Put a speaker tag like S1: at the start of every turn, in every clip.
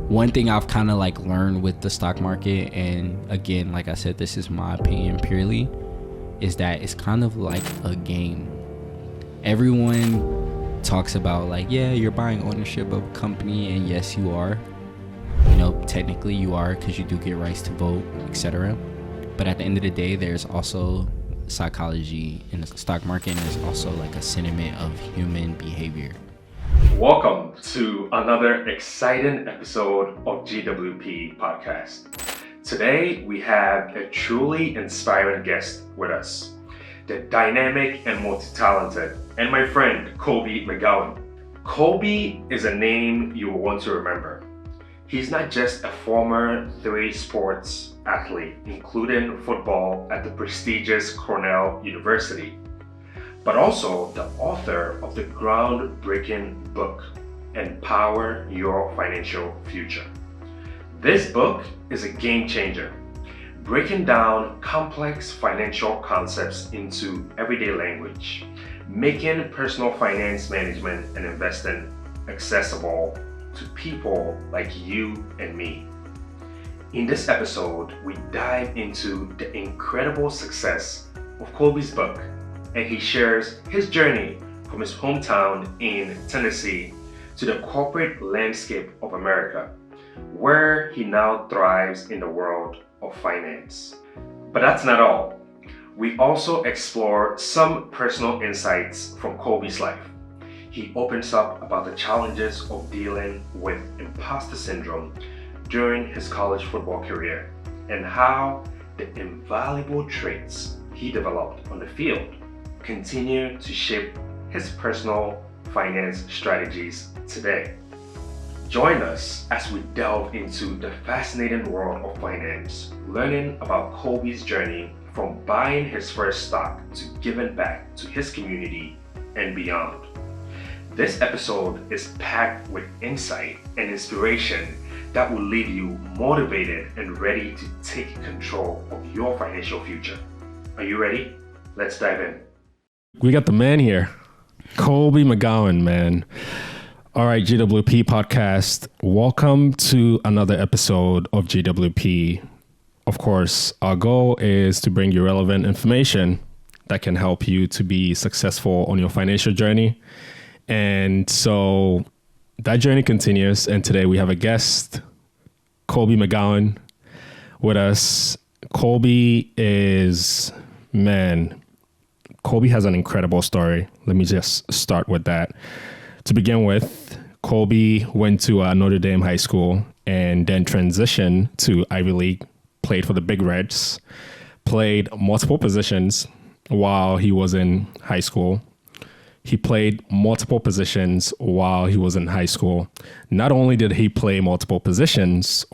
S1: one thing I've kind of like learned with the stock market, and again, like I said, this is my opinion purely, is that it's kind of like a game. Everyone talks about like, yeah, you're buying ownership of a company, and yes, you are. You know, technically you are, because you do get rights to vote, etc. But at the end of the day, there's also psychology in the stock market, and there's also like a sentiment of human behavior.
S2: Welcome to another exciting episode of GWP Podcast. Today we have a truly inspiring guest with us, the dynamic and multi-talented, and my friend Kolby McGowan. Kolby is a name you will want to remember. He's not just a former 3 sports athlete, including football at the prestigious Cornell University, but also the author of the groundbreaking book, Empower Your Financial Future. This book is a game changer, breaking down complex financial concepts into everyday language, making personal finance management and investing accessible to people like you and me. In this episode, we dive into the incredible success of Kolby's book, and he shares his journey from his hometown in Tennessee to the corporate landscape of America, where he now thrives in the world of finance. But that's not all. We also explore some personal insights from Kolby's life. He opens up about the challenges of dealing with Imposter Syndrome during his college football career, and how the invaluable traits he developed on the field continue to shape his personal finance strategies today. Join us as we delve into the fascinating world of finance, learning about Kolby's journey from buying his first stock to giving back to his community and beyond. This episode is packed with insight and inspiration that will leave you motivated and ready to take control of your financial future. Are you ready? Let's dive in.
S3: We got the man here, Kolby McGowan, man. All right, GWP Podcast. Welcome to another episode of GWP. Of course, our goal is to bring you relevant information that can help you to be successful on your financial journey. And so that journey continues. And today we have a guest, Kolby McGowan, with us. Kolby has an incredible story. Let me just start with that. To begin with, Kolby went to Notre Dame High School and then transitioned to Ivy League, played for the Big Reds, played multiple positions while he was in high school. Not only did he play multiple positions,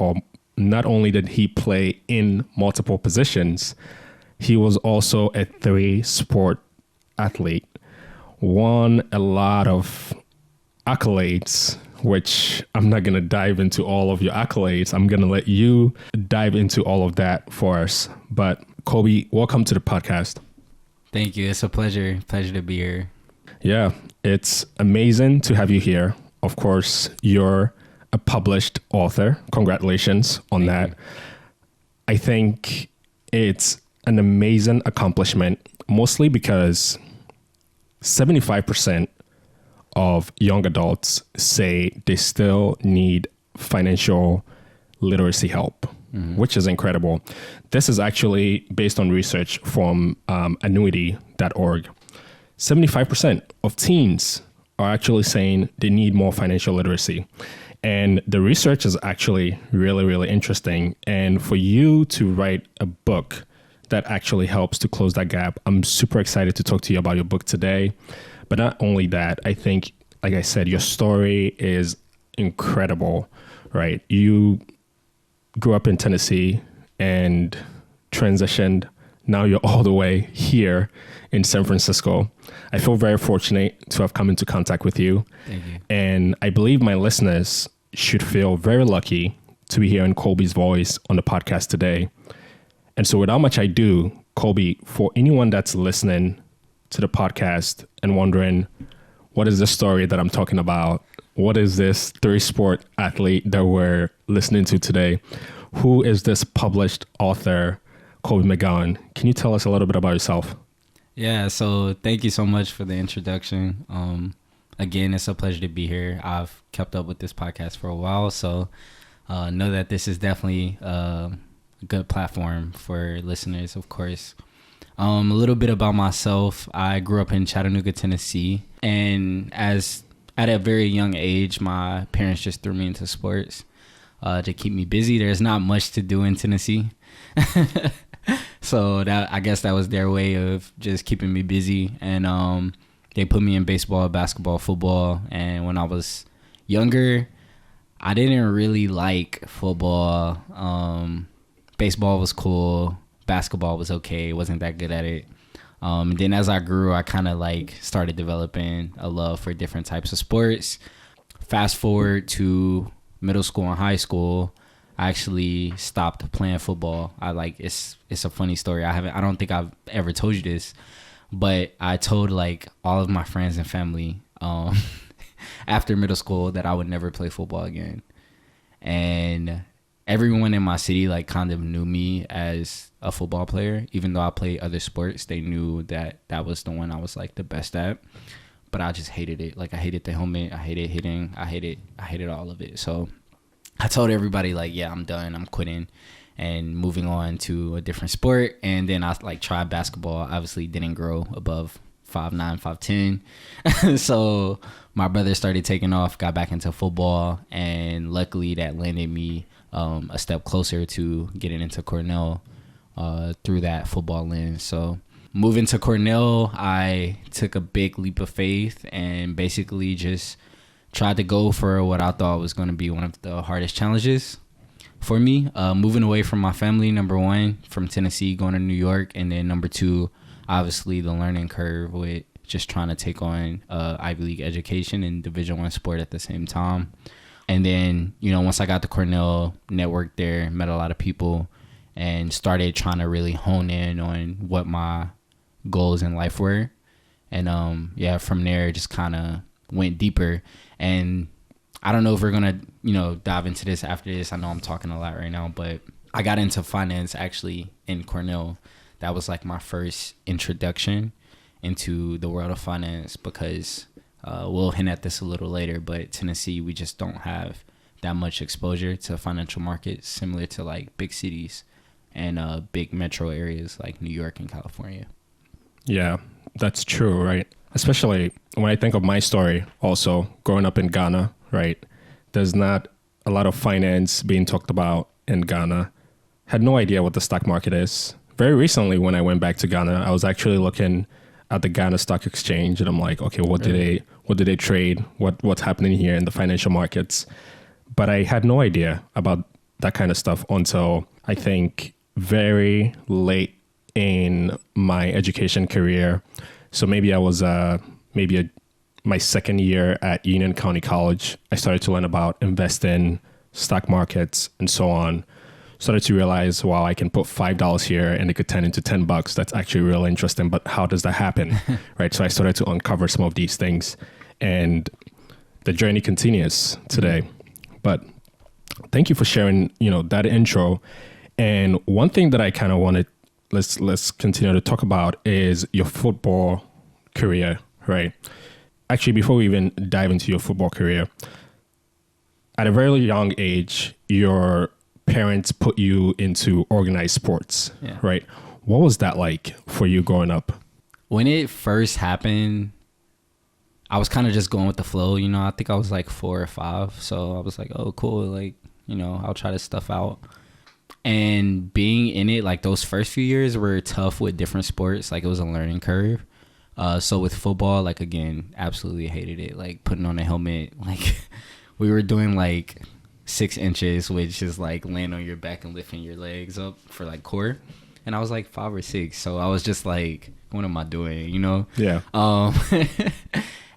S3: he was also a 3-sport athlete, won a lot of accolades, which I'm not going to dive into all of your accolades. I'm going to let you dive into all of that for us. But Kolby, welcome to the podcast.
S1: Thank you. It's a pleasure to be here.
S3: Yeah, it's amazing to have you here. Of course, you're a published author. Congratulations on that.
S1: You.
S3: I think it's an amazing accomplishment, mostly because 75% of young adults say they still need financial literacy help, which is incredible. This is actually based on research from annuity.org. 75% of teens are actually saying they need more financial literacy. And the research is actually really, really interesting. And for you to write a book that actually helps to close that gap, I'm super excited to talk to you about your book today. But not only that, I think, like I said, your story is incredible, right? You grew up in Tennessee and transitioned. Now you're all the way here in San Francisco. I feel very fortunate to have come into contact with you.
S1: Thank you.
S3: And I believe my listeners should feel very lucky to be hearing Kolby's voice on the podcast today. And so without much ado, Kolby, for anyone that's listening to the podcast and wondering, what is the story that I'm talking about? What is this three-sport athlete that we're listening to today? Who is this published author, Kolby McGowan? Can you tell us a little bit about yourself?
S1: Yeah, so thank you so much for the introduction. Again, it's a pleasure to be here. I've kept up with this podcast for a while, so know that this is definitely a good platform for listeners, of course. A little bit about myself. I grew up in Chattanooga, Tennessee, and at a very young age, my parents just threw me into sports to keep me busy. There's not much to do in Tennessee. So I guess that was their way of just keeping me busy. And they put me in baseball, basketball, football. And when I was younger, I didn't really like football. Baseball was cool. Basketball was okay. Wasn't that good at it. And then as I grew, I kind of like started developing a love for different types of sports. Fast forward to middle school and high school, I actually stopped playing football. It's a funny story. I don't think I've ever told you this, but I told like all of my friends and family after middle school that I would never play football again. And everyone in my city like kind of knew me as a football player. Even though I played other sports, they knew that was the one I was like the best at. But I just hated it. Like I hated the helmet. I hated hitting. I hated all of it. So I told everybody like, yeah, I'm done. I'm quitting and moving on to a different sport. And then I like tried basketball. Obviously didn't grow above 5'9", 5'10". So my brother started taking off, got back into football, and luckily that landed me a step closer to getting into Cornell through that football lens. So moving to Cornell, I took a big leap of faith and basically just tried to go for what I thought was going to be one of the hardest challenges for me. Moving away from my family, number one, from Tennessee, going to New York. And then number two, obviously the learning curve with just trying to take on Ivy League education and Division I sport at the same time. And then, once I got to Cornell, networked there, met a lot of people, and started trying to really hone in on what my goals in life were. And from there, just kind of went deeper. And I don't know if we're going to, dive into this after this. I know I'm talking a lot right now, but I got into finance actually in Cornell. That was like my first introduction into the world of finance because we'll hint at this a little later, but Tennessee, we just don't have that much exposure to financial markets similar to like big cities and big metro areas like New York and California.
S3: Yeah, that's true, right? Especially when I think of my story also growing up in Ghana, right? There's not a lot of finance being talked about in Ghana. Had no idea what the stock market is. Very recently when I went back to Ghana, I was actually looking at the Ghana Stock Exchange and I'm like, okay, what do they trade? What's happening here in the financial markets? But I had no idea about that kind of stuff until I think very late in my education career. So maybe I was my second year at Union County College. I started to learn about investing, stock markets, and so on. Started to realize, wow, I can put $5 here and it could turn into $10. That's actually real interesting. But how does that happen? Right. So I started to uncover some of these things and the journey continues today. But thank you for sharing, that intro. And one thing that I kind of wanted, let's continue to talk about is your football career, right? Actually, before we even dive into your football career, at a very young age, your parents put you into organized sports, right? What was that like for you growing up?
S1: When it first happened, I was kind of just going with the flow. I think I was like 4 or 5. So I was like, oh, cool. Like, I'll try this stuff out. And being in it, like those first few years were tough with different sports. Like it was a learning curve. So with football, like, again, absolutely hated it. Like putting on a helmet, like we were doing like 6 inches, which is like laying on your back and lifting your legs up for like core. And I was like 5 or 6. So I was just like, what am I doing?
S3: Yeah.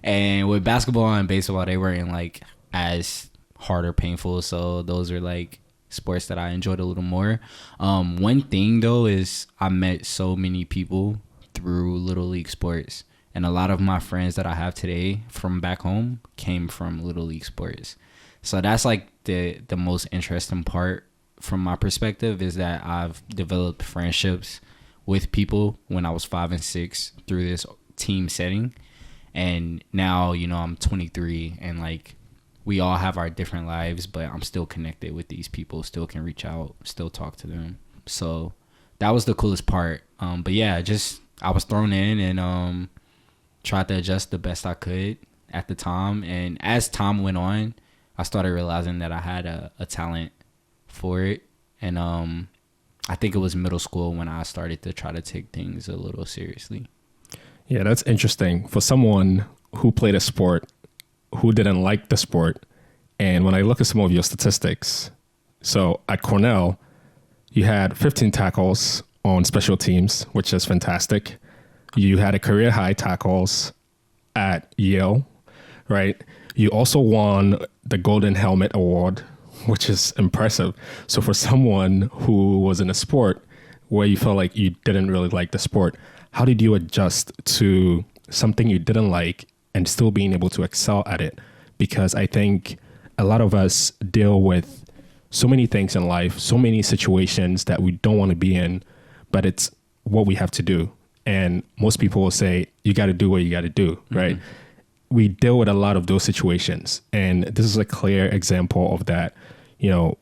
S1: And with basketball and baseball, they weren't like as hard or painful. So those are like sports that I enjoyed a little more. One thing though is I met so many people through Little League sports, And a lot of my friends that I have today from back home came from Little League sports. So that's like the most interesting part from my perspective, is that I've developed friendships with people when I was 5 and 6 through this team setting. And now, you know, I'm 23 and like we all have our different lives, but I'm still connected with these people, still can reach out, still talk to them. So that was the coolest part. But yeah, just I was thrown in and tried to adjust the best I could at the time. And as time went on, I started realizing that I had a talent for it. And I think it was middle school when I started to try to take things a little seriously.
S3: Yeah, that's interesting. For someone who played a sport, who didn't like the sport, and when I look at some of your statistics, so at Cornell, you had 15 tackles on special teams, which is fantastic. You had a career high tackles at Yale, right? You also won the Golden Helmet Award, which is impressive. So for someone who was in a sport where you felt like you didn't really like the sport, how did you adjust to something you didn't like and still being able to excel at it? Because I think a lot of us deal with so many things in life, so many situations that we don't want to be in, but it's what we have to do. And most people will say, you got to do what you got to do, right? Mm-hmm. We deal with a lot of those situations. And this is a clear example of that. You know,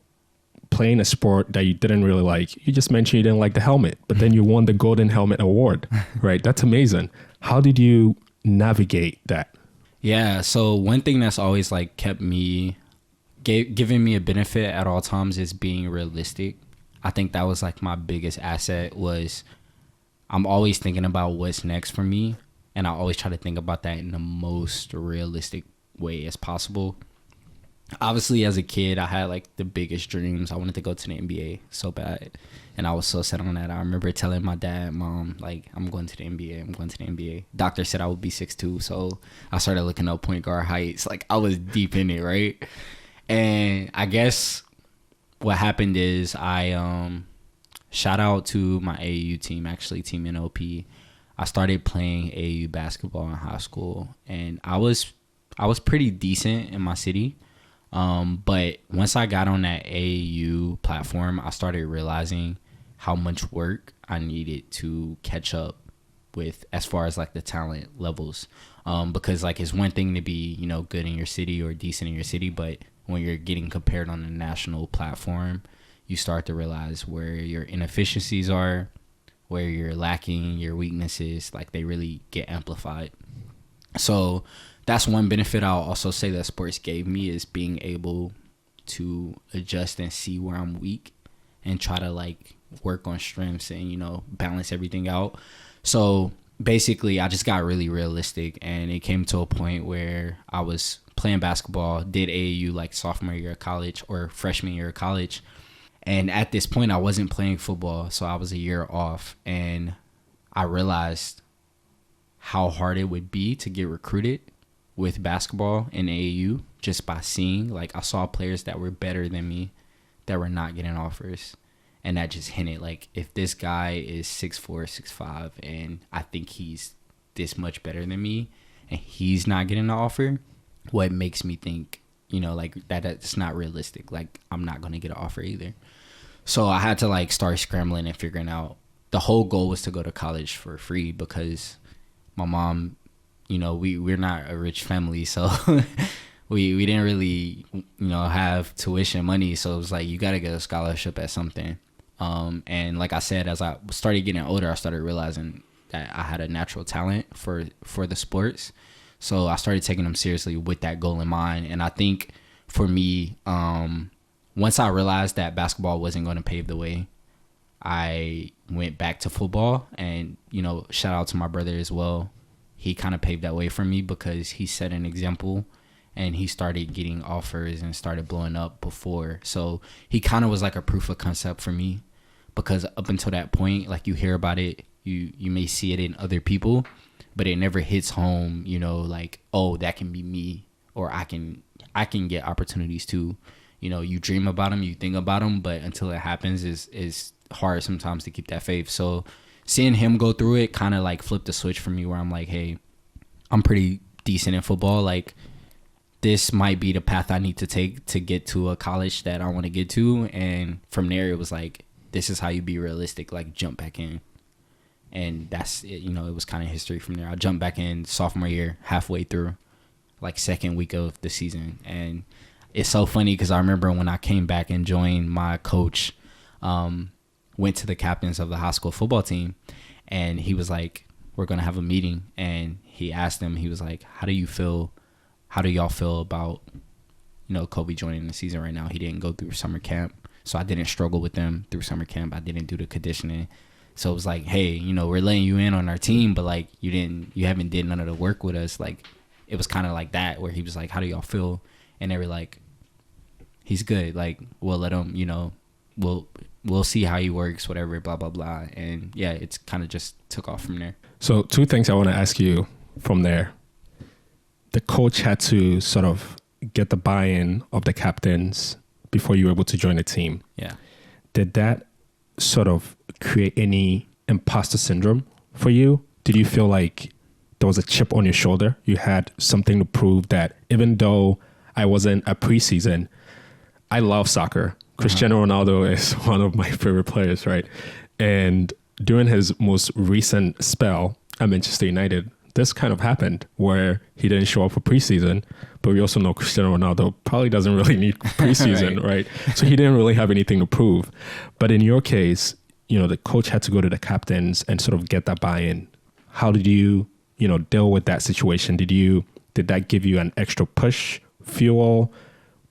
S3: playing a sport that you didn't really like, you just mentioned you didn't like the helmet, but then you won the Golden Helmet Award, right? That's amazing. How did you navigate that?
S1: Yeah, so one thing that's always like kept me, giving me a benefit at all times is being realistic. I think that was like my biggest asset, was I'm always thinking about what's next for me. And I always try to think about that in the most realistic way as possible. Obviously, as a kid, I had like the biggest dreams. I wanted to go to the NBA so bad. And I was so set on that. I remember telling my dad, Mom, like, I'm going to the NBA. I'm going to the NBA. Doctor said I would be 6'2". So I started looking up point guard heights. Like, I was deep in it, right? And I guess what happened is I shout out to my AAU team, actually, Team NOP. I started playing AAU basketball in high school. And I was pretty decent in my city. But once I got on that AAU platform, I started realizing how much work I needed to catch up with as far as like the talent levels. Because like it's one thing to be, you know, good in your city or decent in your city, but when you're getting compared on a national platform, you start to realize where your inefficiencies are, where you're lacking, your weaknesses, like they really get amplified. So that's one benefit I'll also say that sports gave me, is being able to adjust and see where I'm weak and try to like work on strengths and, you know, balance everything out. So basically I just got really realistic, and it came to a point where I was playing basketball, did AAU like sophomore year of college or freshman year of college. And at this point I wasn't playing football. So I was a year off, and I realized how hard it would be to get recruited with basketball in AAU just by seeing, like, I saw players that were better than me that were not getting offers. And that just hinted, like, if this guy is 6'4", 6'5", and I think he's this much better than me and he's not getting an offer, what makes me think, you know, like, that's not realistic. Like, I'm not going to get an offer either. So I had to, like, start scrambling and figuring out. The whole goal was to go to college for free, because my mom, you know, we're not a rich family, so we didn't really, you know, have tuition money. So it was like, you got to get a scholarship at something. And like I said, as I started getting older, I started realizing that I had a natural talent for the sports. So I started taking them seriously with that goal in mind. And I think for me, once I realized that basketball wasn't going to pave the way, I went back to football. And, you know, shout out to my brother as well. He kind of paved that way for me, because he set an example and he started getting offers and started blowing up before. So he kind of was like a proof of concept for me, because up until that point, like, you hear about it, you may see it in other people, but it never hits home, you know, like, oh, that can be me, or I can get opportunities too. You know, you dream about them, you think about them, but until it happens, is hard sometimes to keep that faith. So seeing him go through it kind of like flipped the switch for me, where I'm like, hey, I'm pretty decent in football. Like, this might be the path I need to take to get to a college that I want to get to. And from there, it was like, this is how you be realistic. Like, jump back in. And that's it. You know, it was kind of history from there. I jumped back in sophomore year, halfway through, like second week of the season. And it's so funny because I remember when I came back and joined, my coach went to the captains of the high school football team, and he was like, we're going to have a meeting. And he asked them, he was like, how do y'all feel about, you know, Kolby joining the season right now? He didn't go through summer camp, so I didn't struggle with them through summer camp. I didn't do the conditioning. So it was like, hey, you know, we're letting you in on our team, but like you haven't did none of the work with us. Like, it was kind of like that, where he was like, how do y'all feel? And they were like, he's good. Like, we'll let him, you know, we'll see how he works, whatever, blah, blah, blah. And yeah, it's kind of just took off from there.
S3: So 2 things I want to ask you from there. The coach had to sort of get the buy-in of the captains before you were able to join the team.
S1: Yeah.
S3: Did that sort of create any imposter syndrome for you? Did you feel like there was a chip on your shoulder? You had something to prove that even though I wasn't a preseason, I love soccer. Cristiano Ronaldo is one of my favorite players, right? And during his most recent spell at Manchester United, this kind of happened where he didn't show up for preseason, but we also know Cristiano Ronaldo probably doesn't really need preseason, right? So he didn't really have anything to prove. But in your case, you know, the coach had to go to the captains and sort of get that buy-in. How did you, you know, deal with that situation? Did that give you an extra push, fuel,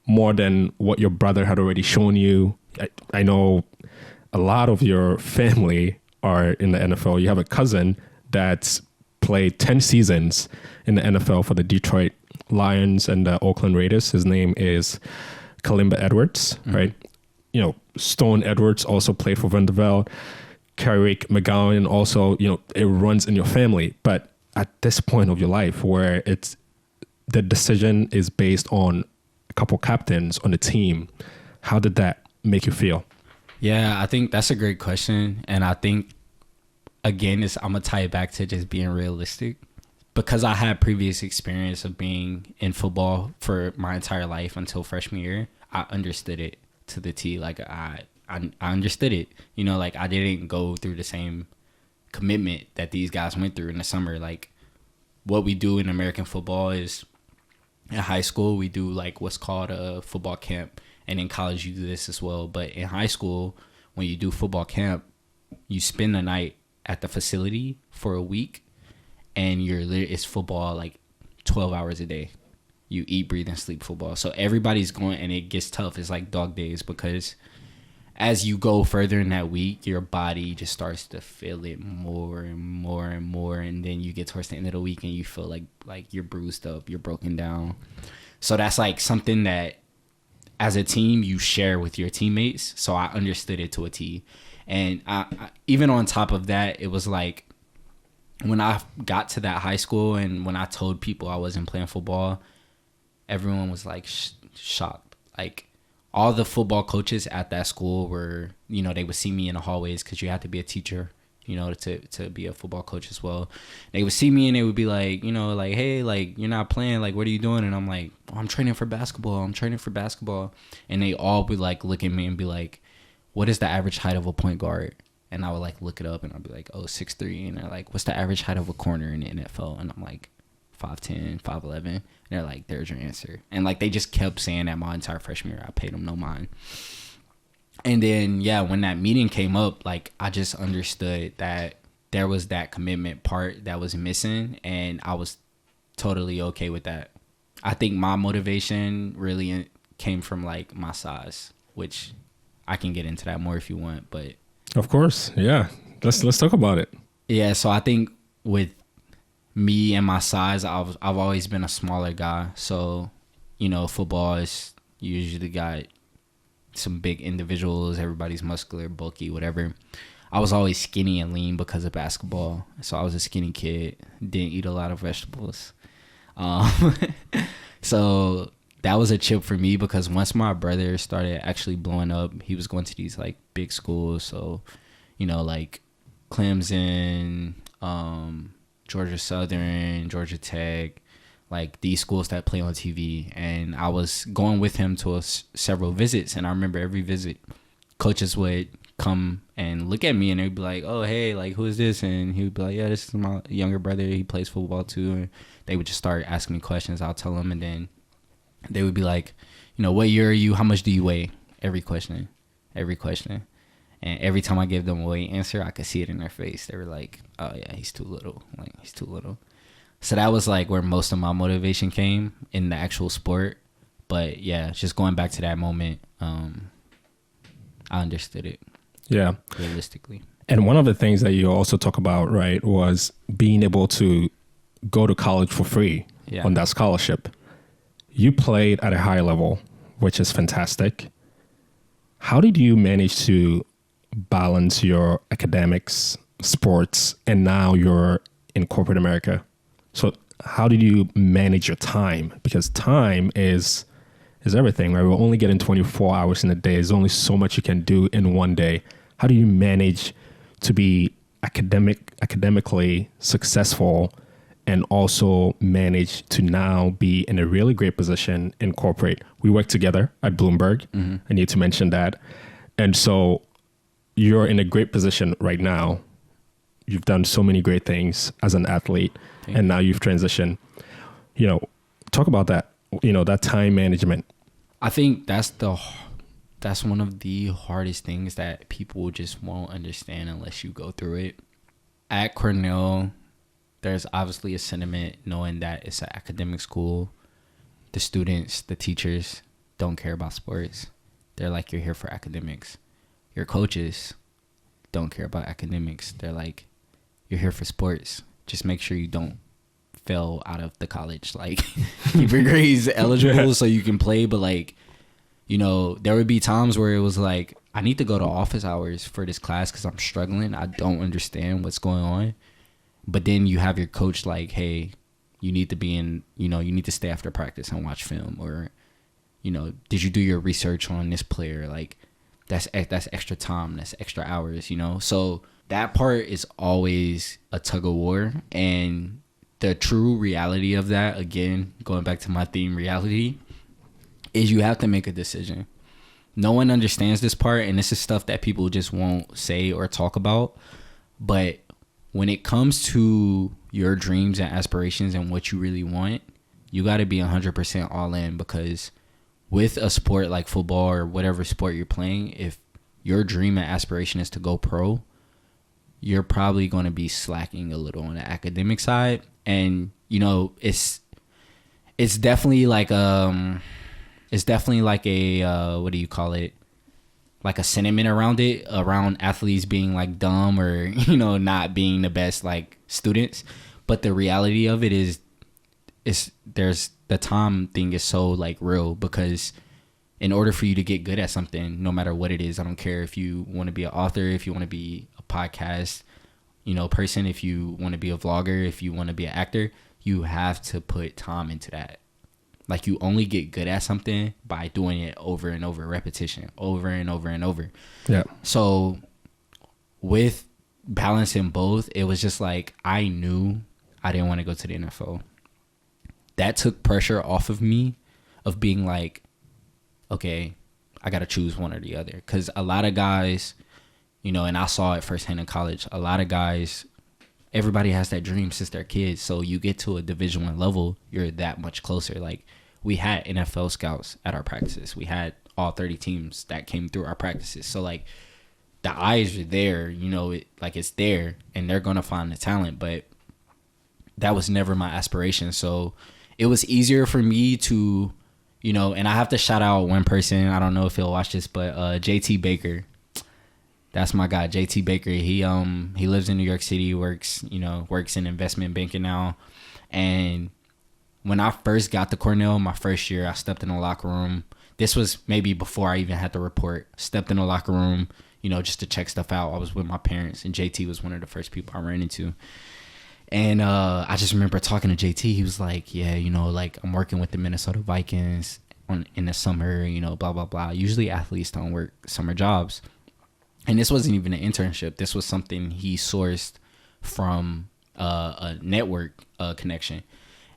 S3: more than what your brother had already shown you? I know a lot of your family are in the NFL. You have a cousin that's played 10 seasons in the NFL for the Detroit Lions and the Oakland Raiders. His name is Kalimba Edwards, right? You know, Stone Edwards also played for Vanderbilt. Kolby McGowan also, you know, it runs in your family. But at this point of your life where the decision is based on a couple captains on the team, how did that make you feel?
S1: Yeah, I think that's a great question. And I think, again, I'm going to tie it back to just being realistic. Because I had previous experience of being in football for my entire life until freshman year, I understood it to the T. Like, I understood it. You know, like, I didn't go through the same commitment that these guys went through in the summer. Like, what we do in American football is, in high school, we do, like, what's called a football camp. And in college, you do this as well. But in high school, when you do football camp, you spend the night at the facility for a week, and it's football like 12 hours a day. You eat, breathe, and sleep football. So everybody's going, and it gets tough. It's like dog days, because as you go further in that week, your body just starts to feel it more and more and more. And then you get towards the end of the week and you feel like you're bruised up, you're broken down. So that's like something that as a team you share with your teammates. So I understood it to a T. And I even on top of that, it was like when I got to that high school and when I told people I wasn't playing football, everyone was like shocked. Like, all the football coaches at that school were, you know, they would see me in the hallways, because you have to be a teacher, you know, to be a football coach as well. They would see me and they would be like, you know, like, hey, like, you're not playing, like, what are you doing? And I'm like, oh, I'm training for basketball. And they all would like look at me and be like, what is the average height of a point guard? And I would like look it up and I'd be like, oh, 6'3". And they're like, what's the average height of a corner in the NFL? And I'm like, 5'10", 5'11". And they're like, there's your answer. And like, they just kept saying that my entire freshman year. I paid them no mind. And then, yeah, when that meeting came up, like, I just understood that there was that commitment part that was missing, and I was totally okay with that. I think my motivation really came from like my size, which I can get into that more if you want, but
S3: of course, yeah. Let's talk about it.
S1: Yeah, so I think with me and my size, I've always been a smaller guy. So, you know, football is usually got some big individuals. Everybody's muscular, bulky, whatever. I was always skinny and lean because of basketball. So I was a skinny kid. Didn't eat a lot of vegetables. So that was a chip for me, because once my brother started actually blowing up, he was going to these like big schools. So, you know, like Clemson, Georgia Southern, Georgia Tech, like these schools that play on TV. And I was going with him to several visits. And I remember every visit, coaches would come and look at me and they'd be like, oh, hey, like, who is this? And he would be like, yeah, this is my younger brother. He plays football too. And they would just start asking me questions. I'll tell them. And then they would be like, you know, what year are you? How much do you weigh? Every question. And every time I gave them a weight answer, I could see it in their face. They were like, oh, yeah, he's too little. Like, he's too little. So that was like where most of my motivation came in the actual sport. But yeah, just going back to that moment, I understood it.
S3: Yeah.
S1: Realistically.
S3: And one of the things that you also talk about, right, was being able to go to college for free on that scholarship. You played at a high level, which is fantastic. How did you manage to balance your academics, sports, and now you're in corporate America? So how did you manage your time? Because time is everything, right? We're only getting 24 hours in a day. There's only so much you can do in one day. How do you manage to be academically successful and also manage to now be in a really great position in corporate? We work together at Bloomberg. Mm-hmm. I need to mention that. And so you're in a great position right now. You've done so many great things as an athlete, and now you've transitioned. You know, talk about that, you know, that time management.
S1: I think that's one of the hardest things that people just won't understand unless you go through it. At Cornell, there's obviously a sentiment knowing that it's an academic school. The students, the teachers don't care about sports. They're like, you're here for academics. Your coaches don't care about academics. They're like, you're here for sports. Just make sure you don't fail out of the college. Like, keep your grades eligible so you can play. But like, you know, there would be times where it was like, I need to go to office hours for this class because I'm struggling. I don't understand what's going on. But then you have your coach like, hey, you need to be in, you know, you need to stay after practice and watch film. Or, you know, did you do your research on this player? Like, that's extra time. That's extra hours, you know? So that part is always a tug of war. And the true reality of that, again, going back to my theme, reality, is you have to make a decision. No one understands this part, and this is stuff that people just won't say or talk about. But when it comes to your dreams and aspirations and what you really want, you got to be 100% all in, because with a sport like football or whatever sport you're playing, if your dream and aspiration is to go pro, you're probably going to be slacking a little on the academic side. And, you know, it's definitely like a what do you call it? Like a sentiment around athletes being like dumb or, you know, not being the best like students. But the reality of it is there's the time thing is so like real, because in order for you to get good at something, no matter what it is, I don't care if you want to be an author, if you want to be a podcast, you know, person, if you want to be a vlogger, if you want to be an actor, you have to put time into that. Like, you only get good at something by doing it over and over, repetition, over and over and over.
S3: Yeah.
S1: So with balancing both, it was just like, I knew I didn't want to go to the NFL. That took pressure off of me of being like, okay, I got to choose one or the other. Because a lot of guys, you know, and I saw it firsthand in college, a lot of guys, everybody has that dream since they're kids. So you get to a Division I level, you're that much closer. Like, we had NFL scouts at our practices. We had all 30 teams that came through our practices. So like, the eyes are there, you know, it's there, and they're going to find the talent. But that was never my aspiration. So it was easier for me to, you know, and I have to shout out one person. I don't know if he'll watch this, but JT Baker. That's my guy, JT Baker. He lives in New York City, works in investment banking now. And when I first got to Cornell, my first year, I stepped in the locker room. This was maybe before I even had to report. Stepped in the locker room, you know, just to check stuff out. I was with my parents, and JT was one of the first people I ran into. And I just remember talking to JT. He was like, yeah, you know, like, I'm working with the Minnesota Vikings in the summer, you know, blah, blah, blah. Usually athletes don't work summer jobs. And this wasn't even an internship. This was something he sourced from a network connection.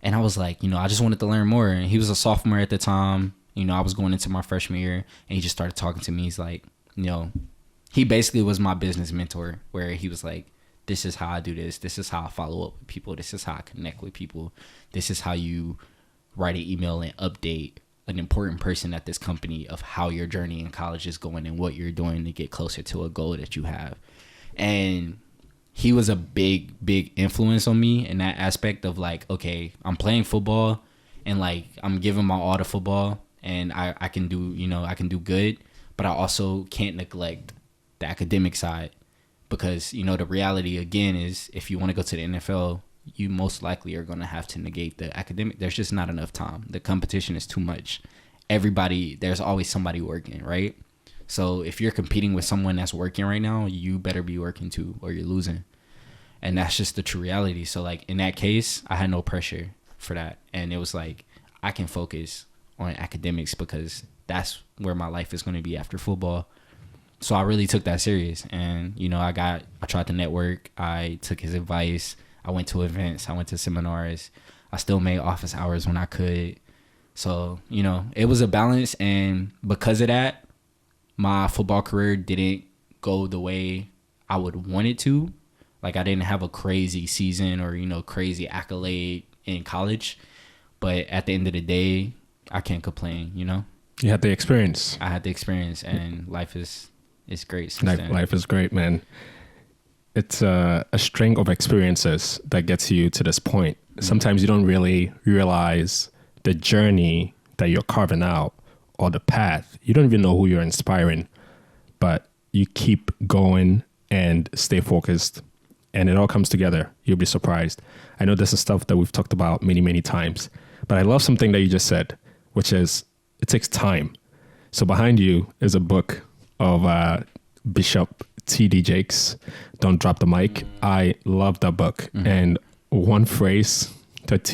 S1: And I was like, I just wanted to learn more. And he was a sophomore at the time. I was going into my freshman year, and he just started talking to me. He's like, he basically was my business mentor, where he was like, this is how I do this. This is how I follow up with people. This is how I connect with people. This is how you write an email and update an important person at this company of how your journey in college is going and what you're doing to get closer to a goal that you have. And he was a big influence on me in that aspect of like, okay, I'm playing football and like I'm giving my all to football, and I can do, I can do good, but I also can't neglect the academic side, because, the reality again is if you want to go to the NFL, you most likely are going to have to negate the academic. There's just not enough time. The competition is too much. There's always somebody working, right? So if you're competing with someone that's working right now, you better be working too, or you're losing. And that's just the true reality. So like in that case, I had no pressure for that. And it was like, I can focus on academics because that's where my life is going to be after football. So I really took that serious. And, I tried to network. I took his advice. I went to events. I went to seminars. I still made office hours when I could. So, it was a balance. And because of that, my football career didn't go the way I would want it to. Like, I didn't have a crazy season or, crazy accolade in college. But at the end of the day, I can't complain,
S3: You had the experience.
S1: I had the experience, and life is great since then.
S3: Life is great, man. It's a string of experiences that gets you to this point. Sometimes you don't really realize the journey that you're carving out or the path. You don't even know who you're inspiring, but you keep going and stay focused, and it all comes together. You'll be surprised. I know this is stuff that we've talked about many, many times, but I love something that you just said, which is it takes time. So behind you is a book of Bishop T.D. Jakes, Don't Drop the Mic. I love that book. Mm-hmm. And one phrase that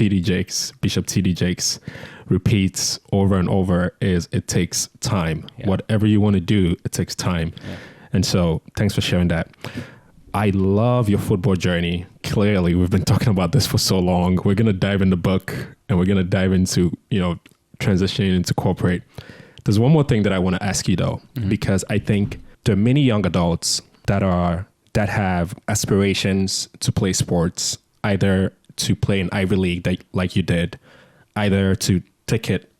S3: Bishop T.D. Jakes repeats over and over is it takes time. Yeah. Whatever you want to do, it takes time. Yeah. And so thanks for sharing that. I love your football journey. Clearly, we've been talking about this for so long. We're going to dive in the book, and we're going to dive into, transitioning into corporate. There's one more thing that I want to ask you though, mm-hmm. because I think there are many young adults that have aspirations to play sports, either to play in Ivy League like you did, either to take it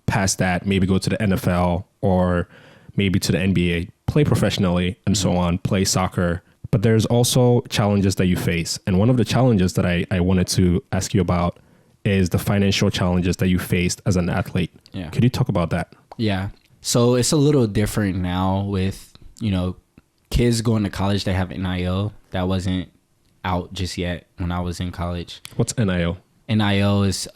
S3: past that, maybe go to the NFL or maybe to the NBA, play professionally and so on, play soccer. But there's also challenges that you face. And one of the challenges that I wanted to ask you about is the financial challenges that you faced as an athlete. Yeah. Could you talk about that?
S1: Yeah. So it's a little different now with, kids going to college that have NIL. That wasn't out just yet when I was in college.
S3: What's NIL?
S1: NIL is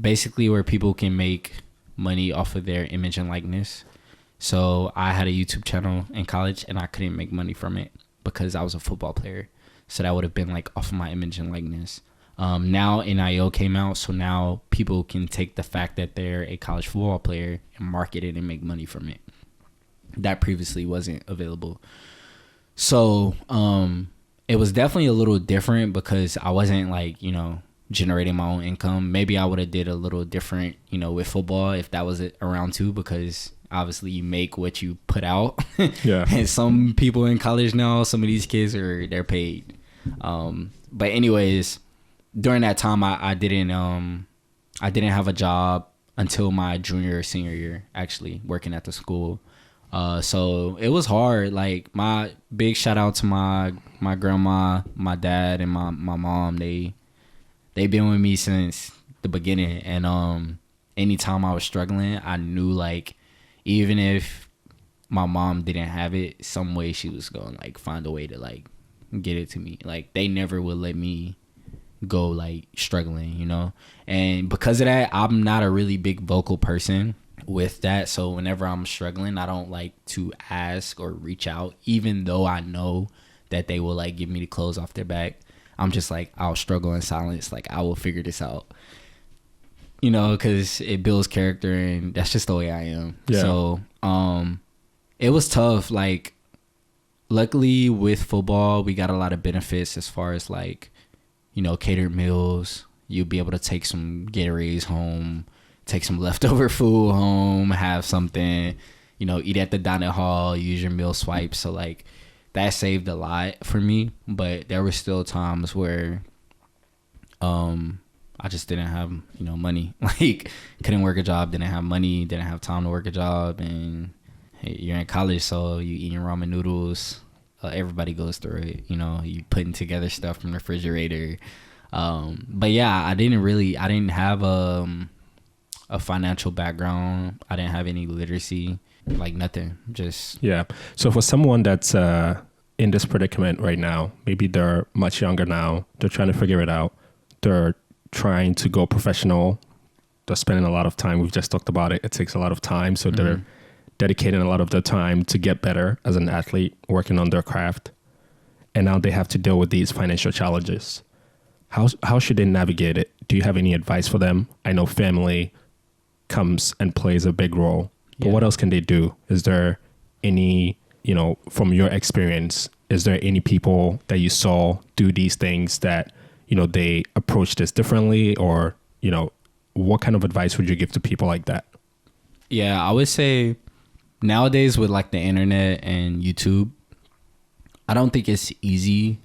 S1: basically where people can make money off of their image and likeness. So I had a YouTube channel in college and I couldn't make money from it because I was a football player. So that would have been like off of my image and likeness. Now NIL came out, so now people can take the fact that they're a college football player and market it and make money from it. That previously wasn't available. So it was definitely a little different because I wasn't like, generating my own income. Maybe I would have did a little different, with football if that was around too, because obviously you make what you put out. Yeah. And some people in college now, some of these kids they're paid. But anyways, during that time, I didn't have a job until my junior or senior year, actually working at the school. So it was hard. Like my big shout out to my grandma, my dad, and my mom. They've been with me since the beginning. And anytime I was struggling, I knew like even if my mom didn't have it, some way she was gonna like find a way to like get it to me. Like they never would let me go like struggling, And because of that, I'm not a really big vocal person with that. So whenever I'm struggling, I don't like to ask or reach out, even though I know that they will like give me the clothes off their back. I'm just like, I'll struggle in silence. Like I will figure this out, because it builds character and that's just the way I am. Yeah. So it was tough. Like luckily with football, we got a lot of benefits as far as like catered meals. You'll be able to take some Gatorades home, take some leftover food home, have something, eat at the dining hall, use your meal swipe. So like that saved a lot for me. But there were still times where I just didn't have, money. Like couldn't work a job, didn't have money, didn't have time to work a job. And hey, you're in college, so you eating ramen noodles. Everybody goes through it, you putting together stuff from the refrigerator. But yeah, I didn't have a financial background. I didn't have any literacy, like nothing. Just
S3: yeah. So for someone that's in this predicament right now, maybe they're much younger now, they're trying to figure it out, they're trying to go professional, they're spending a lot of time. We've just talked about it. It takes a lot of time, so they're dedicating a lot of their time to get better as an athlete, working on their craft, and now they have to deal with these financial challenges. How should they navigate it? Do you have any advice for them? I know family comes and plays a big role, but what else can they do? Is there any, from your experience, is there any people that you saw do these things that, they approach this differently, or, what kind of advice would you give to people like that?
S1: Yeah, I would say nowadays with like the internet and YouTube, I don't think it's easy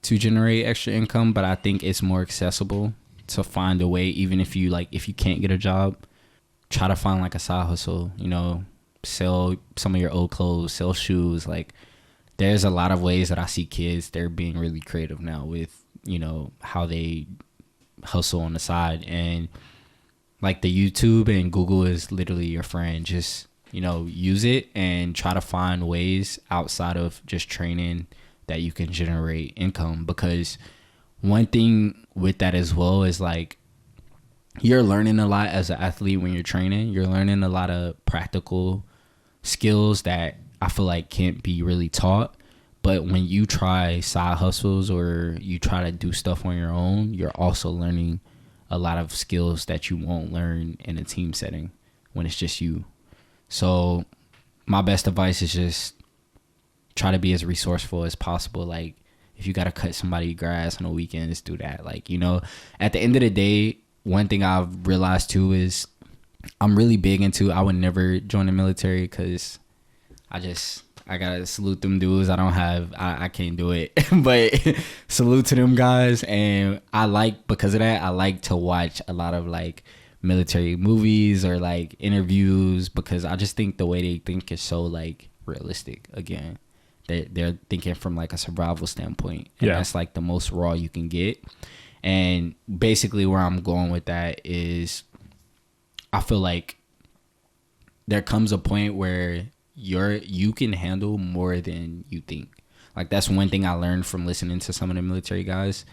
S1: to generate extra income, but I think it's more accessible to find a way. Even if you can't get a job, try to find like a side hustle, sell some of your old clothes, sell shoes. Like there's a lot of ways that I see kids, they're being really creative now with, how they hustle on the side. And like the YouTube and Google is literally your friend. Just, use it and try to find ways outside of just training that you can generate income. Because one thing with that as well is like you're learning a lot as an athlete when you're training. You're learning a lot of practical skills that I feel like can't be really taught. But when you try side hustles or you try to do stuff on your own, you're also learning a lot of skills that you won't learn in a team setting when it's just you. So my best advice is just try to be as resourceful as possible. Like if you got to cut somebody's grass on the weekends, do that. Like, at the end of the day, one thing I've realized too is I'm really big into, I would never join the military because I gotta salute them dudes. I can't do it. But salute to them guys. And because of that, I like to watch a lot of like military movies or like interviews, because I just think the way they think is so like realistic. Again, they're thinking from like a survival standpoint, and that's like the most raw you can get. And basically where I'm going with that is I feel like there comes a point where you can handle more than you think. Like that's one thing I learned from listening to some of the military guys.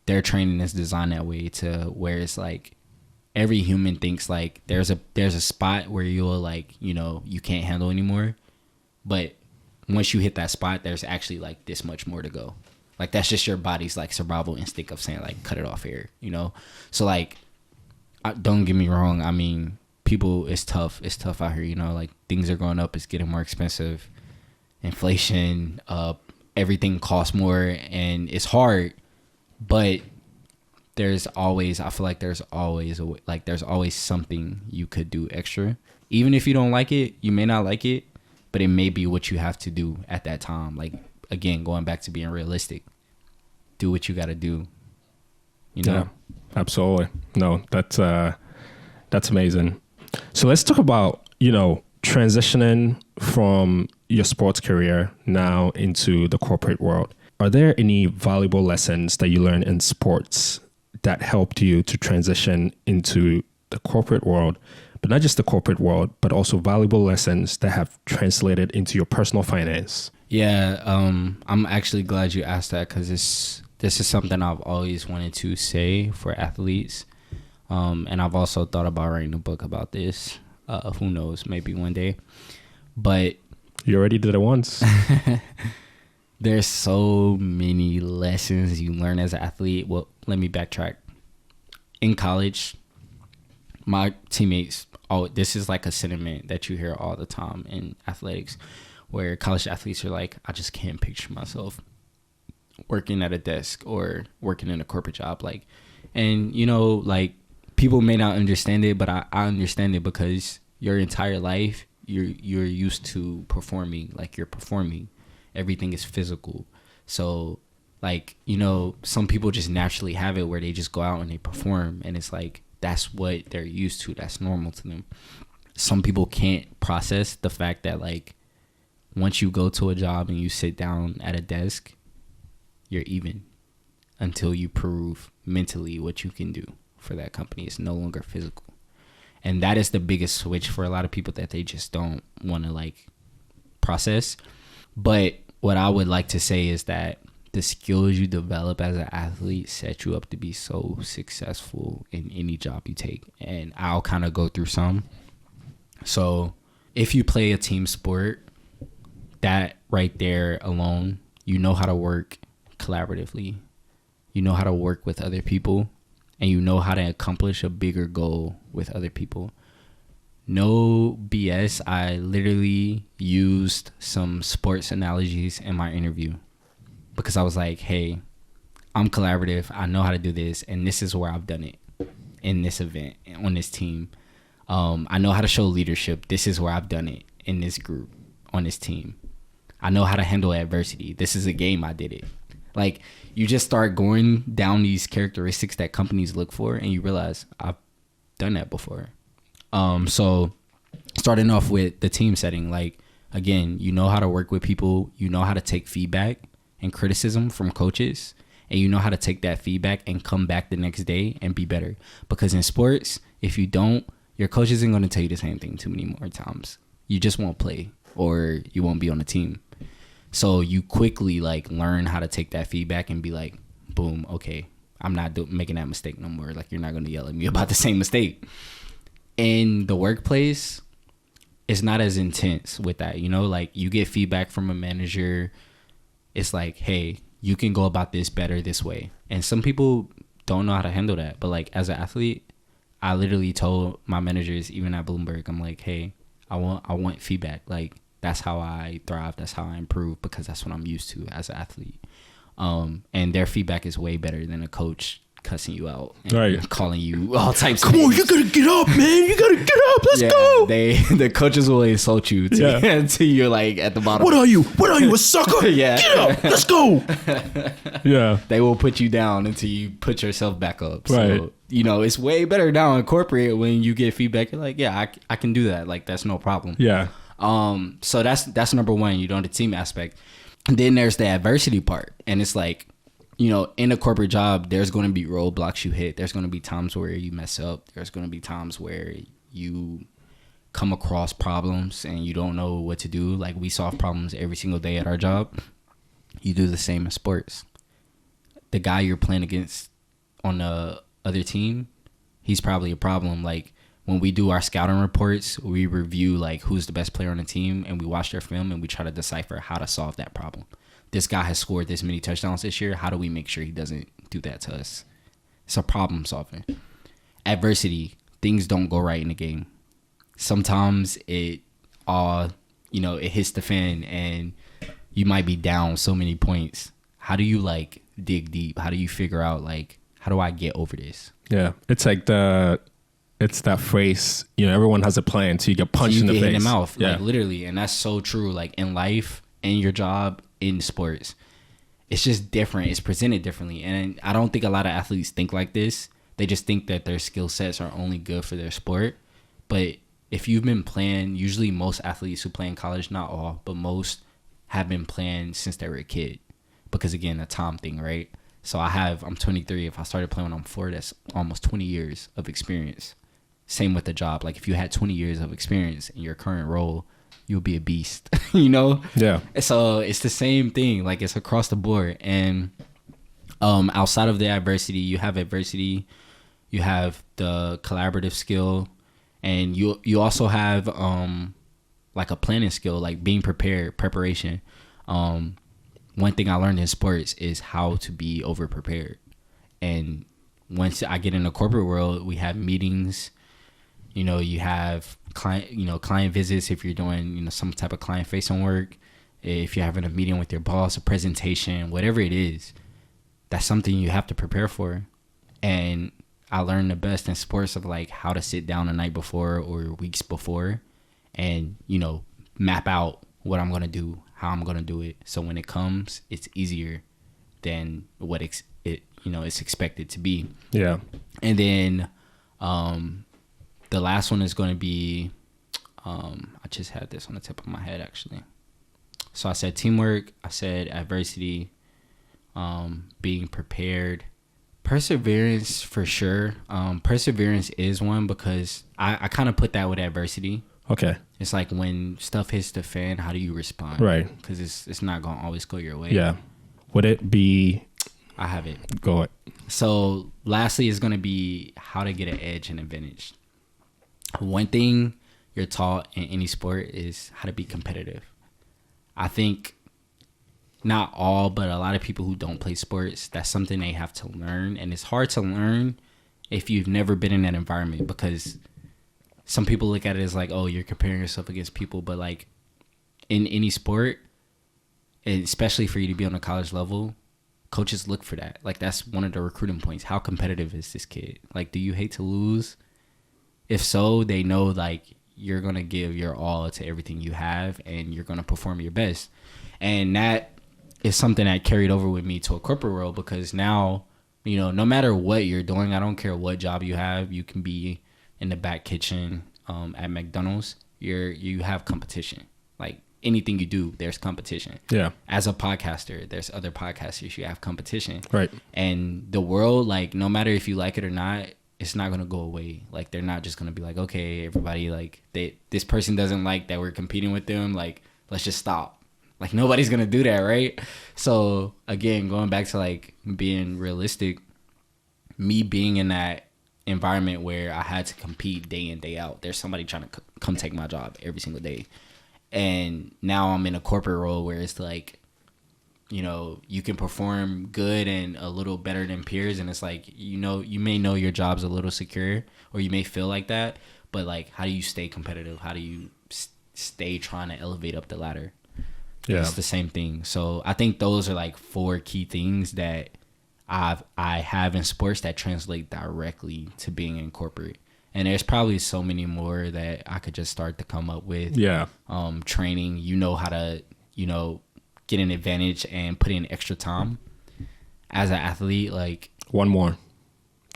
S1: Their training is designed that way to where it's like every human thinks like there's a spot where you'll like, you can't handle anymore. But once you hit that spot, there's actually like this much more to go. Like that's just your body's like survival instinct of saying like cut it off here, So like don't get me wrong, I mean, people, it's tough out here, like things are going up, it's getting more expensive, inflation, everything costs more, and it's hard. But I feel like there's always a way, like there's always something you could do extra. Even if you don't like it, you may not like it, but it may be what you have to do at that time. Like again, going back to being realistic, do what you got to do.
S3: Yeah, absolutely. No, that's amazing. So let's talk about, transitioning from your sports career now into the corporate world. Are there any valuable lessons that you learned in sports that helped you to transition into the corporate world, but not just the corporate world, but also valuable lessons that have translated into your personal finance?
S1: Yeah, I'm actually glad you asked that, because this is something I've always wanted to say for athletes. And I've also thought about writing a book about this. Who knows, maybe one day. But
S3: you already did it once.
S1: There's so many lessons you learn as an athlete. Well, let me backtrack. In college, my teammates, this is like a sentiment that you hear all the time in athletics, where college athletes are like, I just can't picture myself working at a desk or working in a corporate job. Like, and you know, like people may not understand it, but I understand it because your entire life you're used to performing. Like, you're performing. Everything is physical. So like, you know, some people just naturally have it where they just go out and they perform, and it's like that's what they're used to. That's normal to them. Some people can't process the fact that like once you go to a job and you sit down at a desk, you're even until you prove mentally what you can do for that company. It's no longer physical. And that is the biggest switch for a lot of people that they just don't want to like process. But what I would like to say is that the skills you develop as an athlete set you up to be so successful in any job you take. And I'll kind of go through some. So if you play a team sport, that right there alone, you know how to work collaboratively. You know how to work with other people, and you know how to accomplish a bigger goal with other people. No BS. I literally used some sports analogies in my interview because I was like, hey, I'm collaborative. I know how to do this, and this is where I've done it in this event, on this team. I know how to show leadership. This is where I've done it in this group, on this team. I know how to handle adversity. This is a game I did it. Like, you just start going down these characteristics that companies look for, and you realize I've done that before. So starting off with the team setting, like, again, you know how to work with people. You know how to take feedback and criticism from coaches, and you know how to take that feedback and come back the next day and be better. Because in sports, if you don't, your coach isn't going to tell you the same thing too many more times. You just won't play, or you won't be on the team. So you quickly like learn how to take that feedback and be like, boom, okay, I'm not making that mistake no more. Like, you're not going to yell at me about the same mistake. In the workplace, it's not as intense with that. You know, like, you get feedback from a manager. It's like, hey, you can go about this better this way. And some people don't know how to handle that. But like, as an athlete, I literally told my managers, even at Bloomberg, I'm like, hey, I want feedback. Like, that's how I thrive. That's how I improve, because that's what I'm used to as an athlete. And their feedback is way better than a coach cussing you out and
S3: right,
S1: calling you all types
S3: of names. You gotta get up, man. You gotta get up. Let's go.
S1: The coaches will insult you until you're like at the bottom.
S3: What are you, a sucker?
S1: Yeah.
S3: Get up. Let's go. Yeah.
S1: They will put you down until you put yourself back up.
S3: Right.
S1: So, you know, it's way better now in corporate when you get feedback. You're like, yeah, I can do that. Like, that's no problem.
S3: Yeah.
S1: So that's number one, you know, the team aspect. And then there's the adversity part. And it's like, you know, in a corporate job, there's going to be roadblocks you hit. There's going to be times where you mess up. There's going to be times where you come across problems and you don't know what to do. Like, we solve problems every single day at our job. You do the same in sports. The guy you're playing against on the other team, he's probably a problem. Like, when we do our scouting reports, we review like who's the best player on the team, and we watch their film and we try to decipher how to solve that problem. This guy has scored this many touchdowns this year. How do we make sure he doesn't do that to us? It's a problem solving. Adversity, things don't go right in the game. Sometimes it hits the fan and you might be down so many points. How do you like dig deep? How do you figure out like, how do I get over this?
S3: Yeah. It's like it's that phrase, you know, everyone has a plan, so you get punched in the face.
S1: In the mouth, like, literally. And that's so true. Like, in life, in your job, in sports, it's just different. It's presented differently. And I don't think a lot of athletes think like this. They just think that their skill sets are only good for their sport. But if you've been playing, usually most athletes who play in college, not all, but most have been playing since they were a kid. Because again, the time thing, right? So I'm 23. If I started playing when I'm 4, that's almost 20 years of experience. Same with the job. Like, if you had 20 years of experience in your current role, you'll be a beast, you know?
S3: Yeah.
S1: So it's the same thing. Like, it's across the board. And outside of the adversity, you have the collaborative skill, and you also have like a planning skill, like being preparation. One thing I learned in sports is how to be over prepared. And once I get in the corporate world, we have meetings. You have client visits if you're doing, some type of client facing work. if you're having a meeting with your boss, a presentation, whatever it is, that's something you have to prepare for. And I learned the best in sports of like how to sit down the night before or weeks before and, you know, map out what I'm going to do, how I'm going to do it. So when it comes, it's easier than what it's expected to be.
S3: Yeah.
S1: And then the last one is going to be, I just had this on the tip of my head, actually. So I said teamwork. I said adversity, being prepared. Perseverance, for sure. Perseverance is one because I kind of put that with adversity.
S3: Okay.
S1: It's like when stuff hits the fan, how do you respond?
S3: Right.
S1: Because it's not going to always go your way.
S3: Yeah. Would it be...
S1: I have it.
S3: Go ahead.
S1: So lastly is going to be how to get an edge and advantage. One thing you're taught in any sport is how to be competitive. I think not all, but a lot of people who don't play sports, that's something they have to learn. And it's hard to learn if you've never been in that environment, because some people look at it as like, oh, you're comparing yourself against people. But like in any sport, especially for you to be on a college level, coaches look for that. Like that's one of the recruiting points. How competitive is this kid? Like, do you hate to lose? If so, they know like you're going to give your all to everything you have and you're going to perform your best. And that is something that carried over with me to a corporate world, because now, you know, no matter what you're doing, I don't care what job you have, you can be in the back kitchen at McDonald's, you have competition. Like anything you do, there's competition.
S3: Yeah.
S1: As a podcaster, there's other podcasters, you have competition.
S3: Right.
S1: And the world, like, no matter if you like it or not, it's not going to go away. Like, they're not just going to be like, okay, everybody, like, this person doesn't like that we're competing with them. Like, let's just stop. Like, nobody's going to do that, right? So, again, going back to, like, being realistic, me being in that environment where I had to compete day in, day out. There's somebody trying to come take my job every single day. And now I'm in a corporate role where it's like, you know, you can perform good and a little better than peers. And it's like, you know, you may know your job's a little secure, or you may feel like that. But, like, how do you stay competitive? How do you stay trying to elevate up the ladder? Yeah. It's the same thing. So I think those are, like, 4 key things that I have in sports that translate directly to being in corporate. And there's probably so many more that I could just start to come up with. Yeah. Training, you know how to, you know, get an advantage and put in extra time as an athlete. Like,
S3: one more,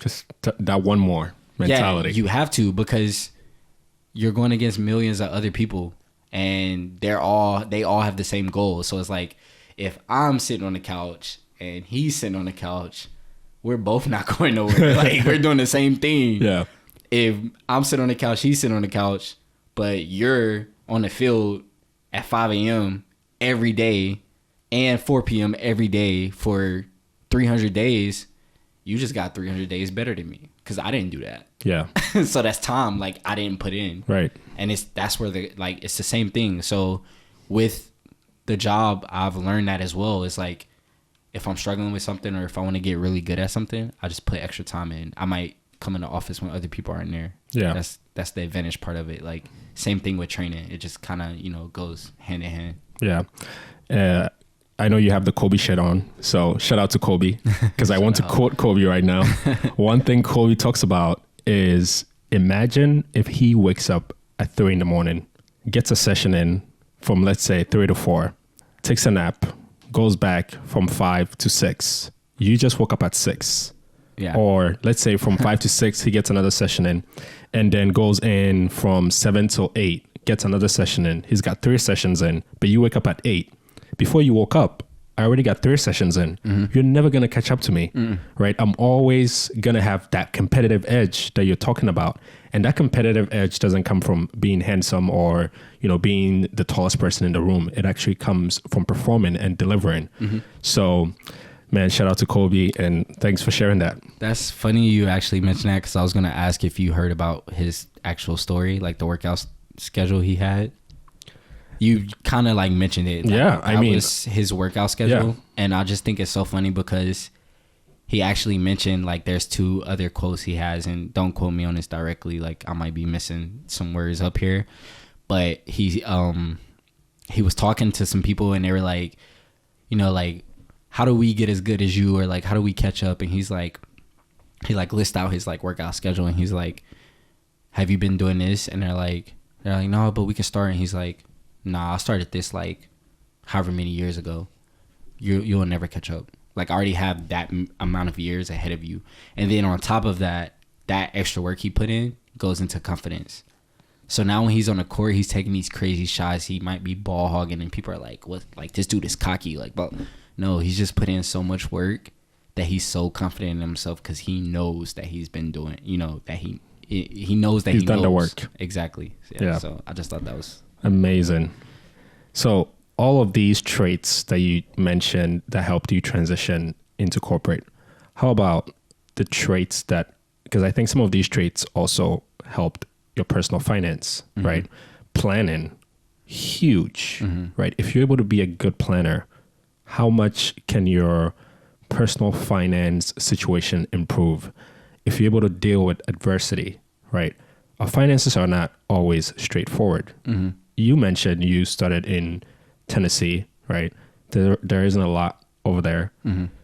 S3: just that one more mentality.
S1: Yeah, you have to, because you're going against millions of other people, and they all have the same goal. So it's like, if I'm sitting on the couch and he's sitting on the couch, we're both not going nowhere. Like, we're doing the same thing. Yeah. If I'm sitting on the couch, he's sitting on the couch, but you're on the field at 5 a.m. every day and 4 p.m. every day for 300 days, you just got 300 days better than me, because I didn't do that. Yeah. So that's time, like, I didn't put in. Right. And that's where it's the same thing. So with the job, I've learned that as well. It's like, if I'm struggling with something, or if I want to get really good at something, I just put extra time in. I might come in the office when other people aren't there. Yeah. That's the advantage part of it. Like, same thing with training. It just kind of, you know, goes hand in hand.
S3: Yeah. I know you have the Kolby shirt on, so shout out to Kolby, because I want to quote Kolby right now. One thing Kolby talks about is, imagine if he wakes up at 3 a.m, gets a session in from, let's say, 3 to 4, takes a nap, goes back from 5 to 6. You just woke up at 6. Yeah. Or let's say from 5 to 6, he gets another session in, and then goes in from 7 till 8, gets another session in. He's got 3 sessions in, but you wake up at 8. Before you woke up, I already got 3 sessions in. Mm-hmm. You're never going to catch up to me, right? I'm always going to have that competitive edge that you're talking about. And that competitive edge doesn't come from being handsome or, you know, being the tallest person in the room. It actually comes from performing and delivering. Mm-hmm. So, man, shout out to Kolby, and thanks for sharing that.
S1: That's funny you actually mentioned that, because I was going to ask if you heard about his actual story, like the workout schedule he had. You kind of like mentioned it.
S3: Yeah,
S1: I mean, was his workout schedule. Yeah. And I just think it's so funny, because he actually mentioned, like, there's 2 other quotes he has, and don't quote me on this directly. Like, I might be missing some words up here, but he he was talking to some people and they were like, you know, like, how do we get as good as you, or like how do we catch up? And he lists out his like workout schedule, and he's like, have you been doing this? And they're like no, but we can start. And he's like, nah, I started this like however many years ago. You'll never catch up. Like, I already have that amount of years ahead of you. And then on top of that extra work he put in goes into confidence. So now when he's on the court, he's taking these crazy shots. He might be ball hogging, and people are like, "What? Like, this dude is cocky." Like, but no, he's just put in so much work that he's so confident in himself because he knows that he's been doing. You know that he knows that
S3: he's done the work.
S1: Exactly. Yeah. So I just thought that was
S3: amazing. So all of these traits that you mentioned that helped you transition into corporate, how about the traits that? Because I think some of these traits also helped your personal finance, right? Planning, huge, right? If you're able to be a good planner, how much can your personal finance situation improve? If you're able to deal with adversity, right? Our finances are not always straightforward. You mentioned you started in Tennessee, right? There isn't a lot over there.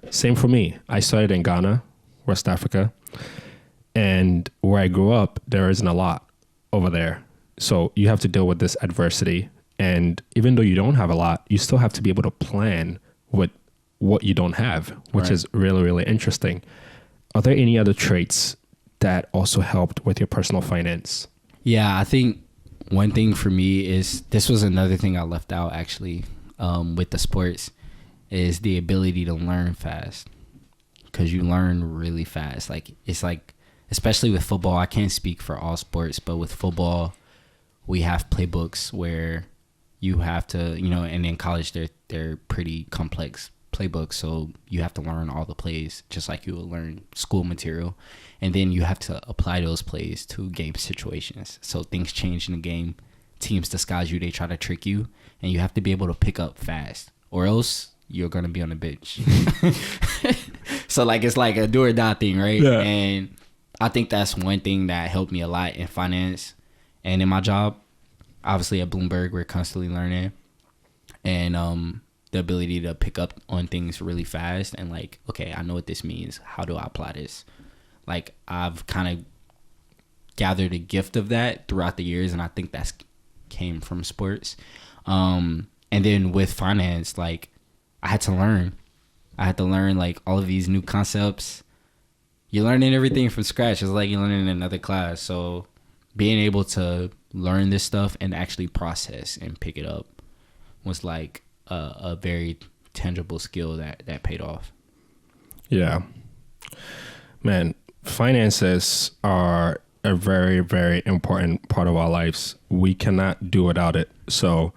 S3: Same for me. I started in Ghana, West Africa. And where I grew up, there isn't a lot over there. So you have to deal with this adversity. And even though you don't have a lot, you still have to be able to plan with what you don't have, which is really, really interesting. Are there any other traits that also helped with your personal finance?
S1: Yeah, I think one thing for me is, this was another thing I left out actually with the sports, is the ability to learn fast. Because you learn really fast. Like, it's like, especially with football, I can't speak for all sports, but with football, we have playbooks where you have to, you know, and in college, they're pretty complex playbooks. So you have to learn all the plays just like you would learn school material. And then you have to apply those plays to game situations. So things change in the game. Teams disguise you. They try to trick you. And you have to be able to pick up fast, or else you're going to be on the bench. So, like, it's like a do or die thing, right?
S3: Yeah.
S1: And I think that's one thing that helped me a lot in finance and in my job. Obviously, at Bloomberg, we're constantly learning. And the ability to pick up on things really fast and, like, okay, I know what this means. How do I apply this? Like, I've kind of gathered a gift of that throughout the years, and I think that's came from sports. And then with finance, like, I had to learn, like, all of these new concepts. You're learning everything from scratch. It's like you're learning in another class. So being able to learn this stuff and actually process and pick it up was like a very tangible skill that paid off. Yeah.
S3: Man, finances are a very, very important part of our lives. We cannot do without it. So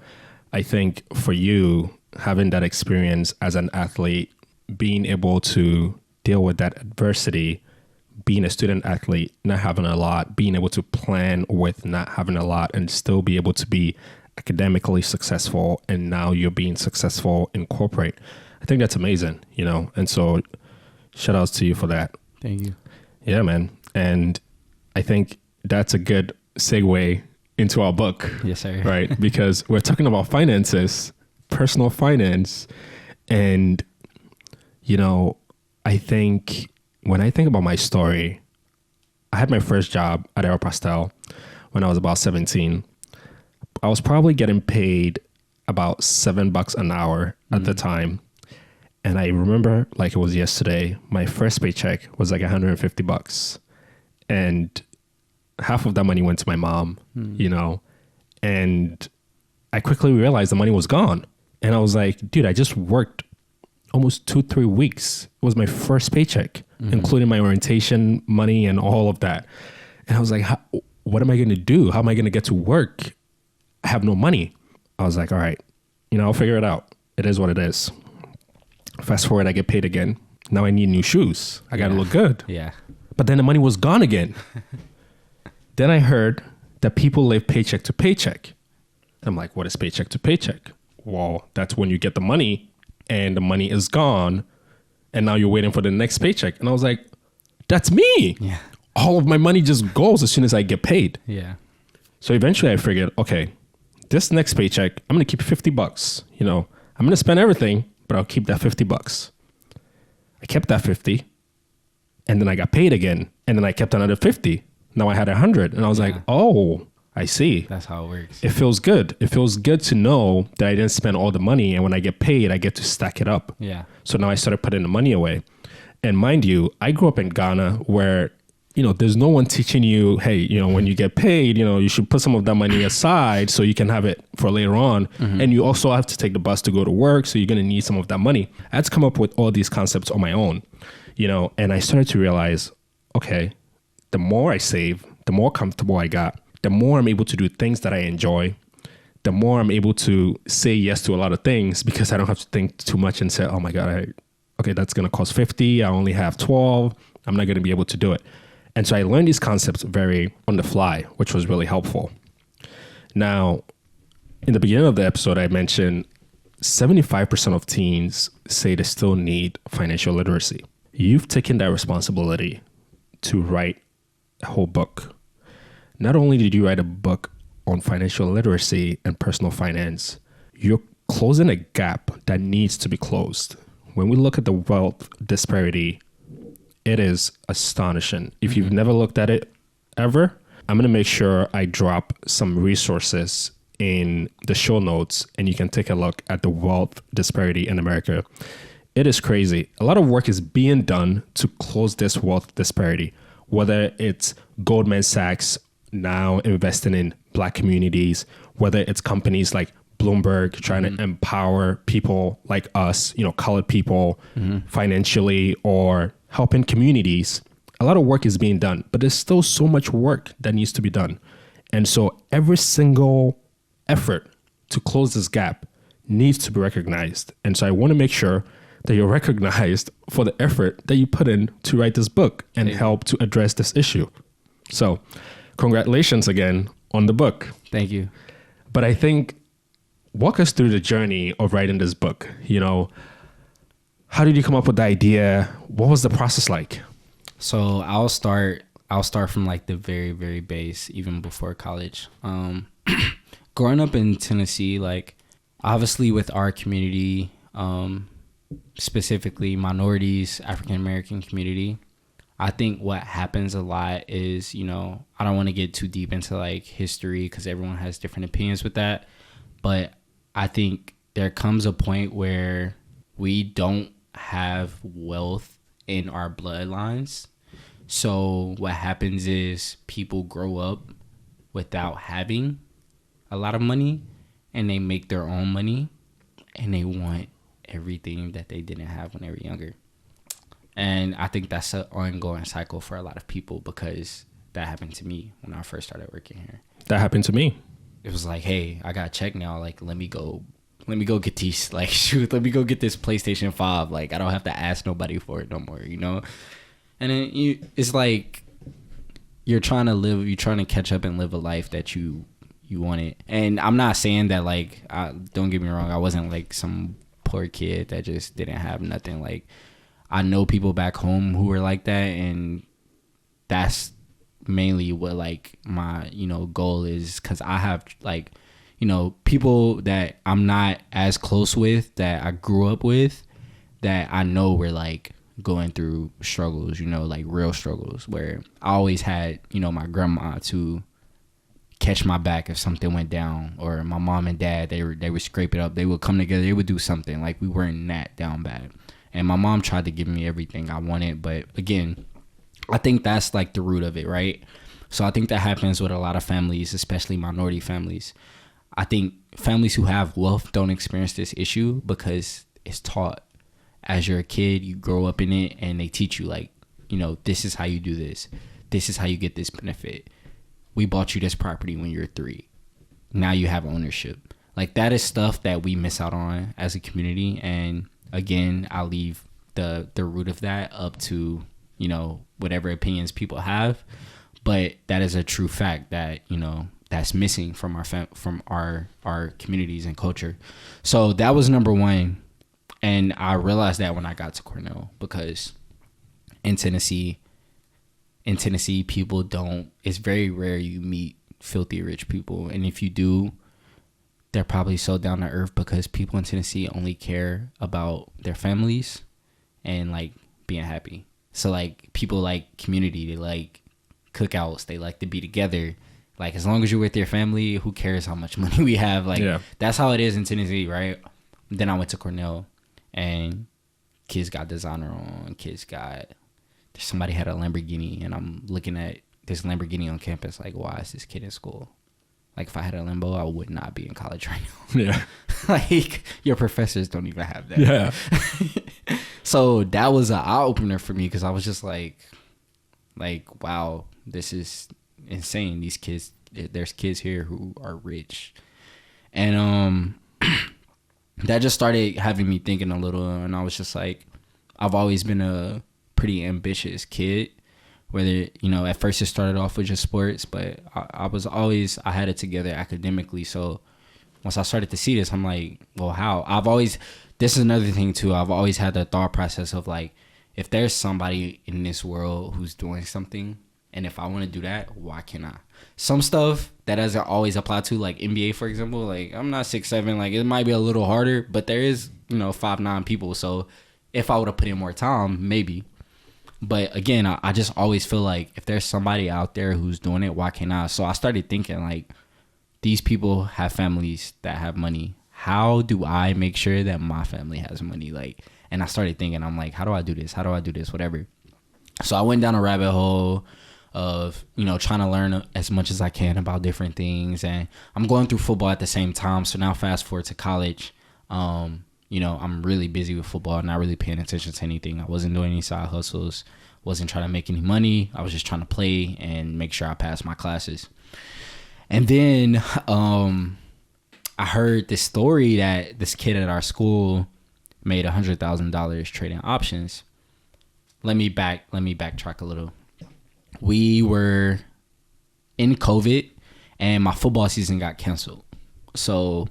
S3: I think for you, having that experience as an athlete, being able to deal with that adversity, being a student athlete, not having a lot, being able to plan with not having a lot and still be able to be academically successful, and now you're being successful in corporate. I think that's amazing, you know? And so shout outs to you for that.
S1: Thank you.
S3: Yeah, man. And I think that's a good segue into our book.
S1: Yes, sir.
S3: Right? Because we're talking about finances, personal finance. And, you know, I think when I think about my story, I had my first job at Aeropostale when I was about 17. I was probably getting paid about $7 an hour at the time. And I remember like it was yesterday, my first paycheck was like $150. And half of that money went to my mom, you know, and I quickly realized the money was gone. And I was like, dude, I just worked almost 2-3 weeks. It was my first paycheck, including my orientation money and all of that. And I was like, what am I going to do? How am I going to get to work? I have no money. I was like, all right, you know, I'll figure it out. It is what it is. Fast forward, I get paid again. Now I need new shoes. I got to look good.
S1: Yeah.
S3: But then the money was gone again. Then I heard that people live paycheck to paycheck. I'm like, what is paycheck to paycheck? Well, that's when you get the money and the money is gone. And now you're waiting for the next paycheck. And I was like, that's me.
S1: Yeah.
S3: All of my money just goes as soon as I get paid.
S1: Yeah.
S3: So eventually I figured, okay, this next paycheck, I'm going to keep $50. You know, I'm going to spend everything, but I'll keep that $50. I kept that 50, and then I got paid again, and then I kept another 50. Now I had 100, and I was like, oh, I see.
S1: That's how it works.
S3: It feels good. It feels good to know that I didn't spend all the money, and when I get paid, I get to stack it up.
S1: Yeah.
S3: So now I started putting the money away. And mind you, I grew up in Ghana where, you know, there's no one teaching you, hey, you know, when you get paid, you know, you should put some of that money aside so you can have it for later on. And you also have to take the bus to go to work, so you're going to need some of that money. I had to come up with all these concepts on my own, you know, and I started to realize, okay, the more I save, the more comfortable I got, the more I'm able to do things that I enjoy, the more I'm able to say yes to a lot of things because I don't have to think too much and say, oh my God, okay, that's going to cost 50. I only have 12. I'm not going to be able to do it. And so I learned these concepts very on the fly, which was really helpful. Now, in the beginning of the episode, I mentioned 75% of teens say they still need financial literacy. You've taken that responsibility to write a whole book. Not only did you write a book on financial literacy and personal finance, you're closing a gap that needs to be closed. When we look at the wealth disparity, it is astonishing. If you've never looked at it ever, I'm going to make sure I drop some resources in the show notes and you can take a look at the wealth disparity in America. It is crazy. A lot of work is being done to close this wealth disparity, whether it's Goldman Sachs now investing in Black communities, whether it's companies like Bloomberg trying to empower people like us, you know, colored people financially, or helping communities. A lot of work is being done, but there's still so much work that needs to be done. And so every single effort to close this gap needs to be recognized. And so I want to make sure that you're recognized for the effort that you put in to write this book and help to address this issue. So congratulations again on the book.
S1: Thank you.
S3: But I think, walk us through the journey of writing this book. You know, how did you come up with the idea? What was the process like?
S1: So I'll start from like the very, very base, even before college. Growing up in Tennessee, like obviously with our community, specifically minorities, African American community, I think what happens a lot is, you know, I don't want to get too deep into like history because everyone has different opinions with that. But I think there comes a point where we don't have wealth in our bloodlines. So what happens is people grow up without having a lot of money and they make their own money and they want everything that they didn't have when they were younger. And I think that's an ongoing cycle for a lot of people because that happened to me when I first started working here.
S3: That happened to me.
S1: It was like, hey, I got a check now. Like, let me go get these. Like, shoot, let me go get this PlayStation 5. Like, I don't have to ask nobody for it no more, you know? And then it's like you're trying to catch up and live a life that you wanted. And I'm not saying that, like, don't get me wrong, I wasn't like some poor kid that just didn't have nothing. Like, I know people back home who were like that, and that's mainly what like my, you know, goal is, because I have like, you know, people that I'm not as close with that I grew up with that I know were like going through struggles, you know, like real struggles, where I always had, you know, my grandma to catch my back if something went down, or my mom and dad, they would scrape it up, they would come together, they would do something. Like, we weren't that down bad. And my mom tried to give me everything I wanted, but again, I think that's like the root of it, right? So I think that happens with a lot of families, especially minority families. I think families who have wealth don't experience this issue because it's taught. As you're a kid, you grow up in it and they teach you, like, you know, this is how you do this. This is how you get this benefit. We bought you this property when you're 3. Now you have ownership. Like, that is stuff that we miss out on as a community. And again, I'll leave the root of that up to, you know, whatever opinions people have. But that is a true fact that, you know, that's missing from our communities and culture. So that was number one. And I realized that when I got to Cornell, because in Tennessee, people don't, it's very rare you meet filthy rich people. And if you do, they're probably so down to earth because people in Tennessee only care about their families and like being happy. So like people like community, they like cookouts, they like to be together. Like as long as you're with your family, who cares how much money we have? Like that's how it is in Tennessee, right? Then I went to Cornell, and kids got designer on. Somebody had a Lamborghini, and I'm looking at this Lamborghini on campus. Like, why is this kid in school? Like, if I had a Lambo, I would not be in college right now.
S3: Yeah.
S1: Like, your professors don't even have that.
S3: Yeah.
S1: So that was an eye opener for me because I was just like, wow, this is insane. These kids, there's kids here who are rich, and that just started having me thinking a little. And I was just like, I've always been a pretty ambitious kid. Whether, you know, at first it started off with just sports, but I had it together academically. So once I started to see this, I'm like, well, how? This is another thing too. I've always had the thought process of like, if there's somebody in this world who's doing something, and if I want to do that, why can't I? Some stuff that doesn't always apply to, like NBA, for example, like I'm not 6'7", like it might be a little harder, but there is, you know, 5'9" people. So if I would have put in more time, maybe. But again, I just always feel like if there's somebody out there who's doing it, why can't I? So I started thinking like, these people have families that have money. How do I make sure that my family has money? Like, and I started thinking, I'm like, how do I do this? Whatever. So I went down a rabbit hole of, you know, trying to learn as much as I can about different things. And I'm going through football at the same time. So now fast forward to college, you know, I'm really busy with football, not really paying attention to anything. I wasn't doing any side hustles, wasn't trying to make any money. I was just trying to play and make sure I passed my classes. And then I heard this story that this kid at our school made $100,000 trading options. Let me backtrack a little. We were in COVID, and my football season got canceled. So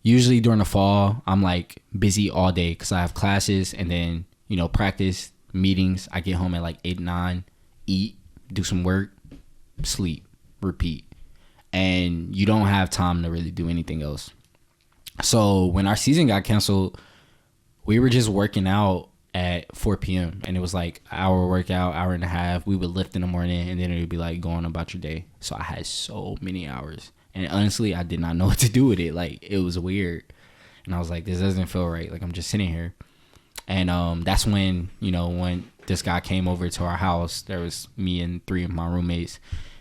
S1: usually during the fall, I'm like busy all day because I have classes and then, you know, practice, meetings. I get home at like 8, 9, eat, do some work, sleep, repeat. And you don't have time to really do anything else. So when our season got canceled, we were just working out at 4 p.m. and it was like an hour workout, hour and a half. We would lift in the morning and then it would be like going about your day. So I had so many hours. And honestly, I did not know what to do with it. Like, it was weird. And I was like, this doesn't feel right. Like, I'm just sitting here. And that's when, you know, when this guy came over to our house, there was me and 3 of my roommates.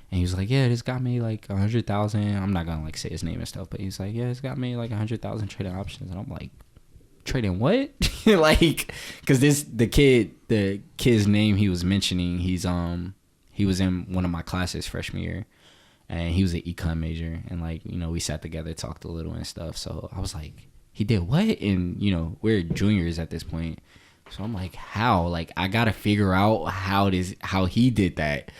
S1: And he was like, yeah, this guy made like 100,000. I'm not going to like say his name and stuff. But he's like, yeah, this guy made like 100,000 trading options. And I'm like, trading what? Like, because the kid's name he was mentioning, he was in one of my classes freshman year. And he was an econ major. And, like, you know, we sat together, talked a little and stuff. So I was like, he did what? And, you know, we're juniors at this point. So I'm like, how? Like, I got to figure out how he did that.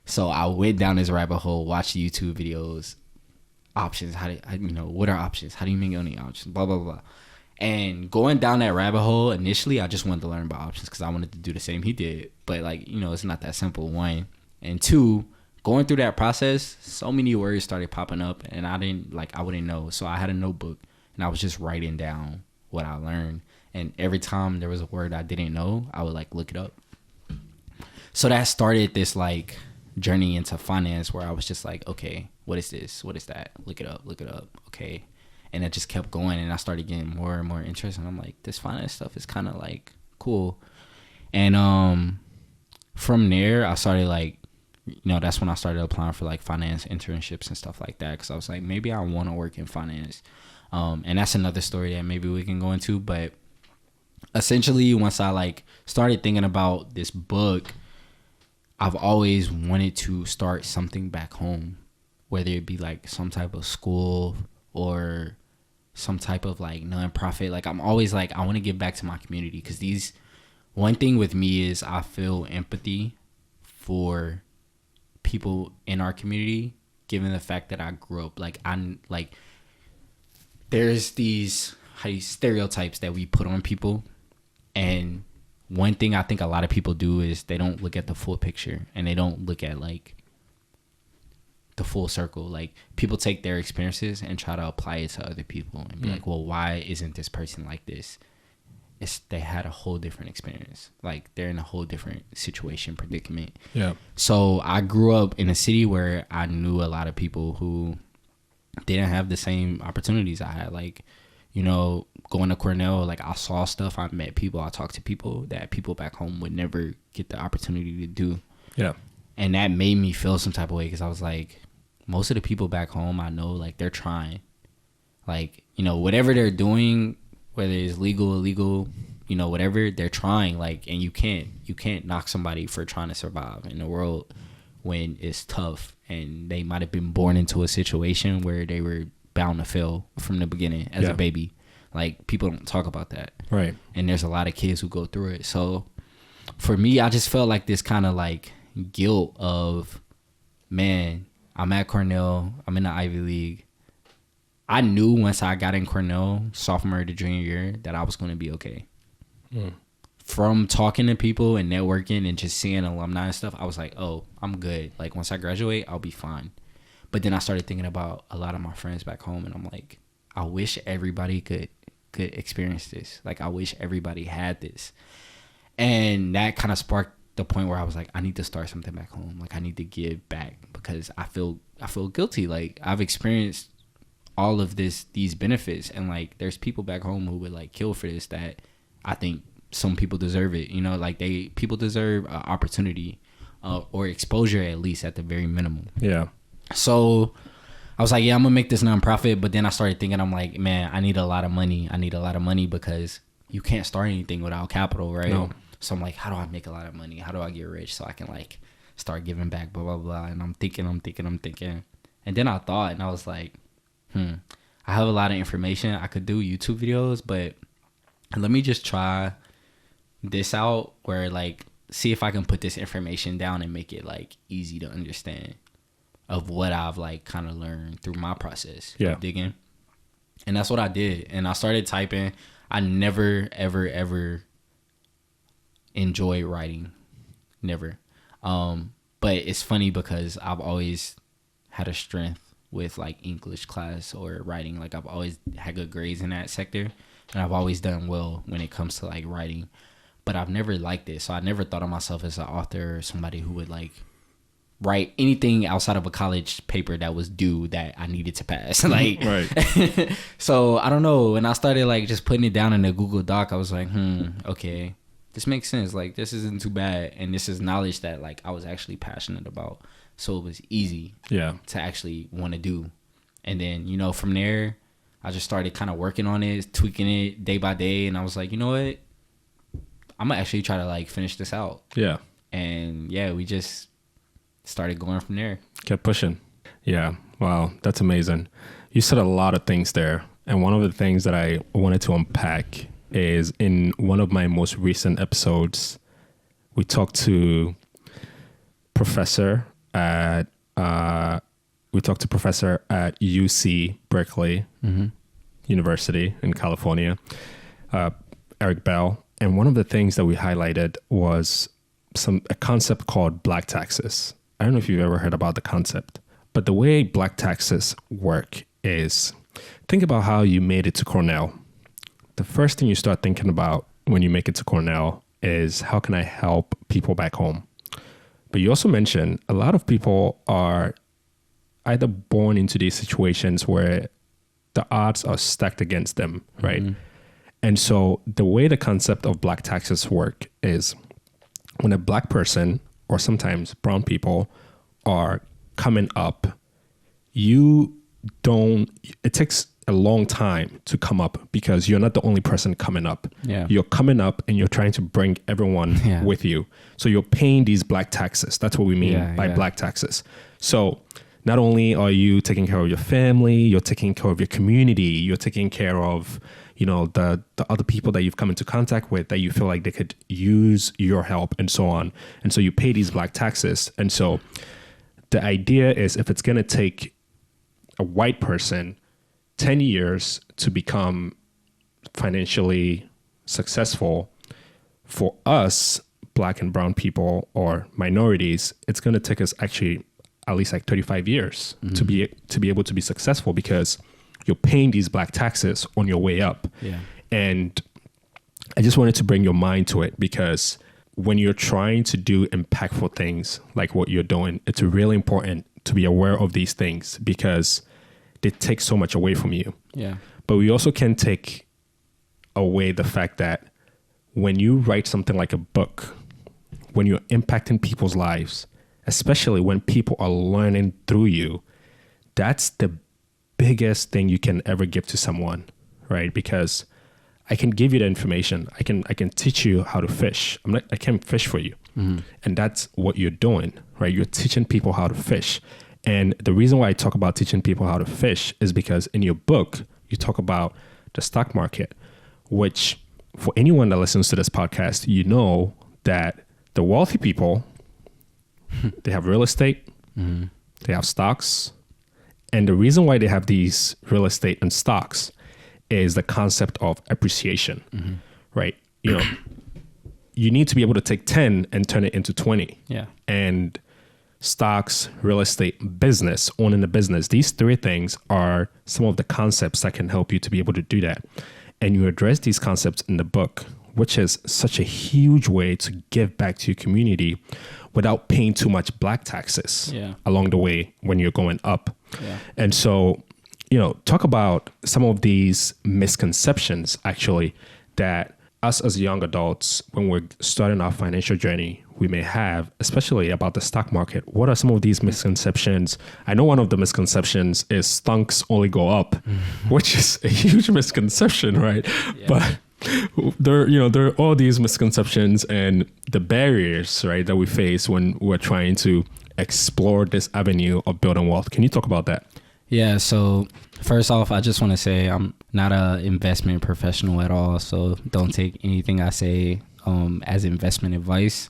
S1: So I went down this rabbit hole, watched YouTube videos, options. What are options? How do you make money options? Blah, blah, blah. And going down that rabbit hole, initially, I just wanted to learn about options because I wanted to do the same he did. But, like, you know, it's not that simple, 1. And 2, going through that process, so many words started popping up and I wouldn't know. So I had a notebook and I was just writing down what I learned. And every time there was a word I didn't know, I would like look it up. So that started this like journey into finance where I was just like, okay, what is this? What is that? Look it up. Okay. And it just kept going and I started getting more and more interested. And I'm like, this finance stuff is kind of like cool. And from there, I started like, you know, that's when I started applying for like finance internships and stuff like that. Because I was like, maybe I want to work in finance. And that's another story that maybe we can go into. But essentially, once I like started thinking about this book, I've always wanted to start something back home, whether it be like some type of school or some type of like nonprofit. Like I'm always like, I want to give back to my community because one thing with me is I feel empathy for people in our community, given the fact that I grew up like I'm like there's these stereotypes that we put on people, and one thing I think a lot of people do is they don't look at the full picture and they don't look at like the full circle. Like people take their experiences and try to apply it to other people and be like, well, why isn't this person like this? They had a whole different experience. Like they're in a whole different situation, predicament.
S3: Yeah.
S1: So I grew up in a city where I knew a lot of people who didn't have the same opportunities I had. Like, you know, going to Cornell, like I saw stuff, I met people, I talked to people that people back home would never get the opportunity to do.
S3: Yeah.
S1: And that made me feel some type of way because I was like, most of the people back home I know, like they're trying. Like, you know, whatever they're doing, whether it's legal, illegal, you know, whatever, they're trying. Like, and you can't knock somebody for trying to survive in a world when it's tough, and they might have been born into a situation where they were bound to fail from the beginning as a baby. Like, people don't talk about that.
S3: Right.
S1: And there's a lot of kids who go through it. So for me, I just felt like this kind of like guilt of, man, I'm at Cornell, I'm in the Ivy League. I knew once I got in Cornell, sophomore to junior year, that I was going to be okay. From talking to people and networking and just seeing alumni and stuff, I was like, oh, I'm good. Like, once I graduate, I'll be fine. But then I started thinking about a lot of my friends back home, and I'm like, I wish everybody could experience this. Like, I wish everybody had this. And that kind of sparked the point where I was like, I need to start something back home. Like, I need to give back because I feel guilty. Like, I've experienced all of these benefits, and like there's people back home who would like kill for this, that I think some people deserve it, you know, like people deserve opportunity or exposure, at least at the very minimum.
S3: Yeah.
S1: So I was like, yeah, I'm gonna make this nonprofit. But then I started thinking, I'm like, man, I need a lot of money because you can't start anything without capital, right?
S3: No.
S1: So I'm like, how do I make a lot of money? How do I get rich so I can like start giving back, blah blah blah. And I'm thinking, and then I thought, and I was like, I have a lot of information. I could do YouTube videos, but let me just try this out where like, see if I can put this information down and make it like easy to understand of what I've like kind of learned through my process of digging. And that's what I did. And I started typing. I never, ever enjoyed writing. Never. But it's funny because I've always had a strength with like English class or writing. Like, I've always had good grades in that sector, and I've always done well when it comes to like writing, but I've never liked it. So I never thought of myself as an author or somebody who would like write anything outside of a college paper that was due that I needed to pass. Like,
S3: right.
S1: So I don't know. When I started like just putting it down in a Google Doc, I was like, okay, this makes sense. Like, this isn't too bad. And this is knowledge that like I was actually passionate about. So it was easy to actually want to do. And then, you know, from there, I just started kind of working on it, tweaking it day by day. And I was like, you know what? I'm going to actually try to like finish this out. Yeah. And yeah, we just started going from there.
S3: Kept pushing. Yeah. Wow. That's amazing. You said a lot of things there. And one of the things that I wanted to unpack is in one of my most recent episodes, we talked to Professor at UC Berkeley University in California, Eric Bell. And one of the things that we highlighted was a concept called black taxes. I don't know if you've ever heard about the concept, but the way black taxes work is, think about how you made it to Cornell. The first thing you start thinking about when you make it to Cornell is, how can I help people back home? But you also mentioned a lot of people are either born into these situations where the odds are stacked against them, right? Mm-hmm. And so the way the concept of black taxes work is, when a black person, or sometimes brown people, are coming up, it takes a long time to come up because you're not the only person coming up. Yeah. You're coming up and you're trying to bring everyone with you. So you're paying these black taxes. That's what we mean by black taxes. So not only are you taking care of your family, you're taking care of your community, you're taking care of, you know, the other people that you've come into contact with that you feel like they could use your help and so on. And so you pay these black taxes. And so the idea is, if it's going to take a white person 10 years to become financially successful, for us, black and brown people or minorities, it's going to take us actually at least like 35 years to be able to be successful, because you're paying these black taxes on your way up.
S1: Yeah.
S3: And I just wanted to bring your mind to it, because when you're trying to do impactful things like what you're doing, it's really important to be aware of these things, because they take so much away from you.
S1: Yeah.
S3: But we also can take away the fact that when you write something like a book, when you're impacting people's lives, especially when people are learning through you, that's the biggest thing you can ever give to someone, right? Because I can give you the information. I can teach you how to fish. I can fish for you. And that's what you're doing, right? You're teaching people how to fish. And the reason why I talk about teaching people how to fish is because in your book, you talk about the stock market, which for anyone that listens to this podcast, you know that the wealthy people, they have real estate, they have stocks. And the reason why they have these real estate and stocks is the concept of appreciation, right? You know, you need to be able to take 10 and turn it into 20.
S1: Yeah.
S3: And stocks, real estate, business, owning a business, these three things are some of the concepts that can help you to be able to do that. And you address these concepts in the book, which is such a huge way to give back to your community without paying too much black taxes along the way when you're going up.
S1: Yeah.
S3: And so, you know, talk about some of these misconceptions actually that us as young adults, when we're starting our financial journey, we may have, especially about the stock market. What are some of these misconceptions? I know one of the misconceptions is stonks only go up, which is a huge misconception, right?
S1: Yeah.
S3: But there are all these misconceptions and the barriers, right, that we face when we're trying to explore this avenue of building wealth. Can you talk about that?
S1: Yeah. So first off, I just want to say I'm not an investment professional at all. So don't take anything I say as investment advice.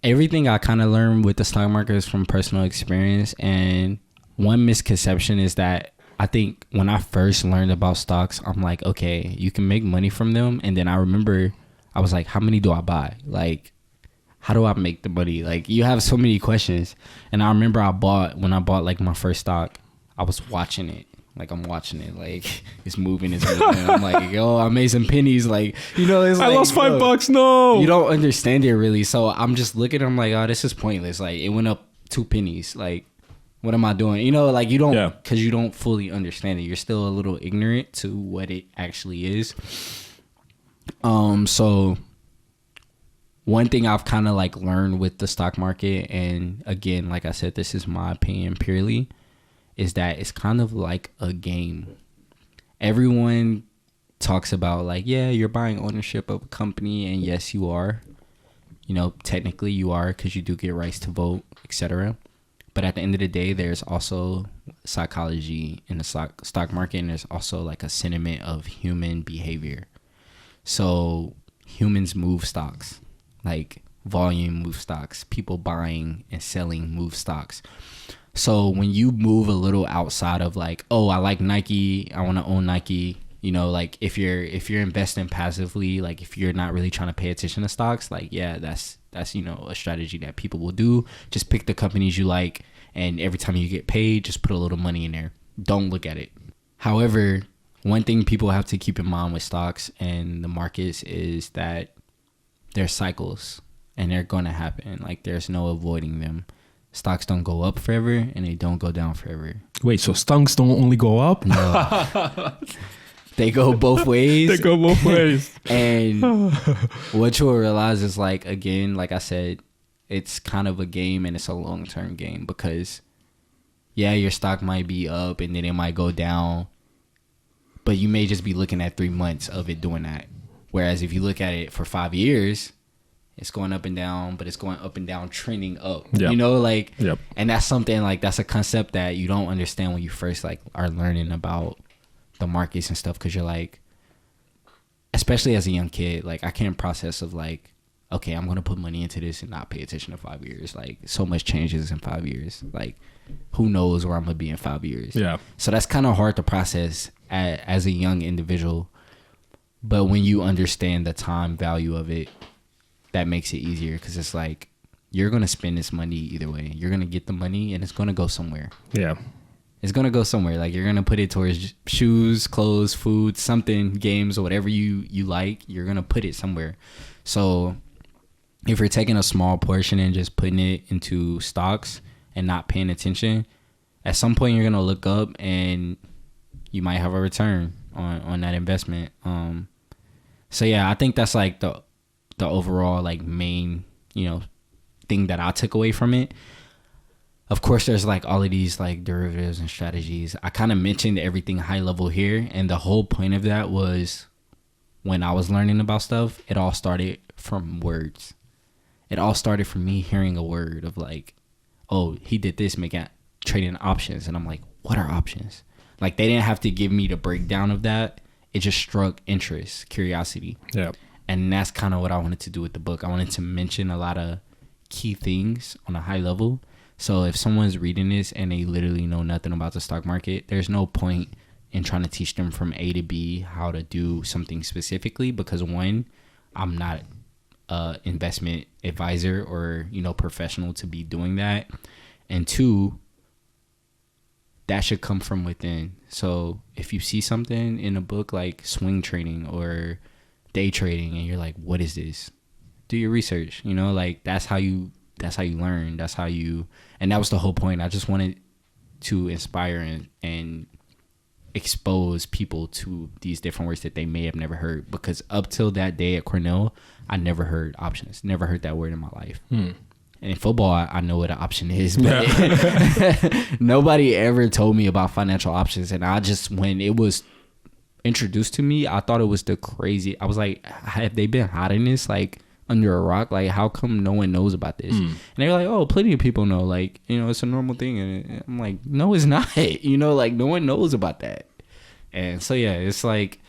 S1: Everything I kind of learned with the stock market is from personal experience. And one misconception is that I think when I first learned about stocks, I'm like, okay, you can make money from them. And then I remember I was like, how many do I buy? Like, how do I make the money? Like, you have so many questions. And I remember when I bought like my first stock, I was watching it. Like, I'm watching it. Like, it's moving. I'm like, yo, I made some pennies. Like, you know, it's
S3: I
S1: like,
S3: lost $5. No.
S1: You don't understand it really. So I'm just looking at them like, oh, this is pointless. Like, it went up 2 pennies. Like, what am I doing? You know, like, you don't, because you don't fully understand it. You're still a little ignorant to what it actually is. So one thing I've kind of like learned with the stock market, and again, like I said, this is my opinion purely, is that it's kind of like a game. Everyone talks about like, yeah, you're buying ownership of a company, and yes, you are. You know, technically you are, because you do get rights to vote, etc. But at the end of the day, there's also psychology in the stock market, and there's also like a sentiment of human behavior. So humans move stocks, like volume move stocks. People buying and selling move stocks. So when you move a little outside of like, oh, I like Nike, I want to own Nike. You know, like if you're investing passively, like if you're not really trying to pay attention to stocks, like, yeah, that's, you know, a strategy that people will do. Just pick the companies you like, and every time you get paid, just put a little money in there. Don't look at it. However, one thing people have to keep in mind with stocks and the markets is that there's cycles, and they're going to happen. Like, there's no avoiding them. Stocks don't go up forever, and they don't go down forever.
S3: Wait, so stocks don't only go up?
S1: No. They go both ways.
S3: They go both ways.
S1: And what you'll realize is, like, again, like I said, it's kind of a game, and it's a long-term game, because, yeah, your stock might be up and then it might go down, but you may just be looking at 3 months of it doing that. Whereas if you look at it for 5 years, it's going up and down, but it's going up and down, trending up. Yep. You know, like, and that's something, like, that's a concept that you don't understand when you first, like, are learning about the markets and stuff, because you're like, especially as a young kid, like, I can't process of like, okay, I'm going to put money into this and not pay attention to 5 years. Like, so much changes in 5 years. Like, who knows where I'm going to be in 5 years? Yeah. So that's kind of hard to process as a young individual. But when you understand the time value of it, that makes it easier, because it's like you're going to spend this money either way. You're going to get the money and it's going to go somewhere.
S3: Yeah.
S1: It's going to go somewhere. Like, you're going to put it towards shoes, clothes, food, something, games, or whatever you like. You're going to put it somewhere. So if you're taking a small portion and just putting it into stocks and not paying attention, at some point you're going to look up and you might have a return on that investment. So yeah, I think that's like the overall like main, thing that I took away from it. Of course, there's like all of these like derivatives and strategies. I kind of mentioned everything high level here, and the whole point of that was when I was learning about stuff, it all started from words. It all started from me hearing a word of like, oh, he did this, trading options, and I'm like, what are options? Like, they didn't have to give me the breakdown of that. It just struck interest, curiosity.
S3: Yeah.
S1: And that's kind of what I wanted to do with the book. I wanted to mention a lot of key things on a high level. So if someone's reading this and they literally know nothing about the stock market, there's no point in trying to teach them from A to B how to do something specifically, because one, I'm not a investment advisor or, professional to be doing that. And two, that should come from within. So if you see something in a book like swing trading or day trading and you're like, what is this? Do your research, like that's how you learn. And that was the whole point. I just wanted to inspire and expose people to these different words that they may have never heard, because up till that day at Cornell, I never heard options, never heard that word in my life. And in football, I know what an option is, but nobody ever told me about financial options. And when it was introduced to me, I thought it was the crazy. I was like, have they been hiding this like under a rock? Like, how come no one knows about this? And they're like, oh, plenty of people know, like, it's a normal thing. And I'm like, no, it's not. Like, no one knows about that. And so yeah, it's like,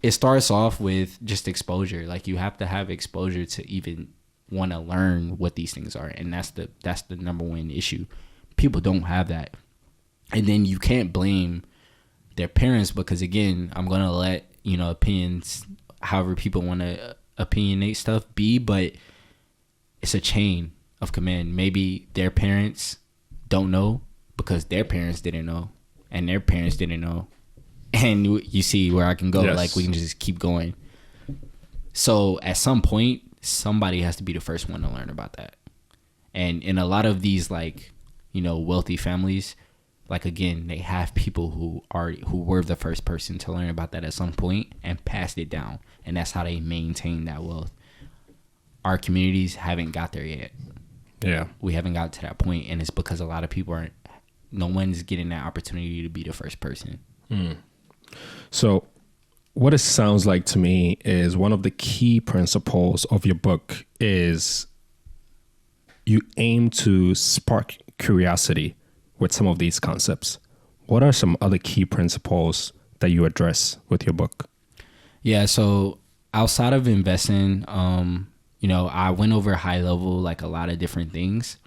S1: it starts off with just exposure. Like, you have to have exposure to even want to learn what these things are, and that's the number one issue. People don't have that. And then you can't blame their parents, because again, I'm gonna let opinions, however people want to opinionate stuff, be, but it's a chain of command. Maybe their parents don't know because their parents didn't know, and their parents didn't know, and you see where I can go. Yes. Like, we can just keep going. So at some point, somebody has to be the first one to learn about that. And in a lot of these, like, wealthy families, like, again, they have people who were the first person to learn about that at some point and passed it down. And that's how they maintain that wealth. Our communities haven't got there yet.
S3: Yeah. We
S1: haven't got to that point, and it's because a lot of people no one's getting that opportunity to be the first person.
S3: So what it sounds like to me is one of the key principles of your book is you aim to spark curiosity with some of these concepts. What are some other key principles that you address with your book? Yeah,
S1: so outside of investing, I went over high level, like a lot of different things.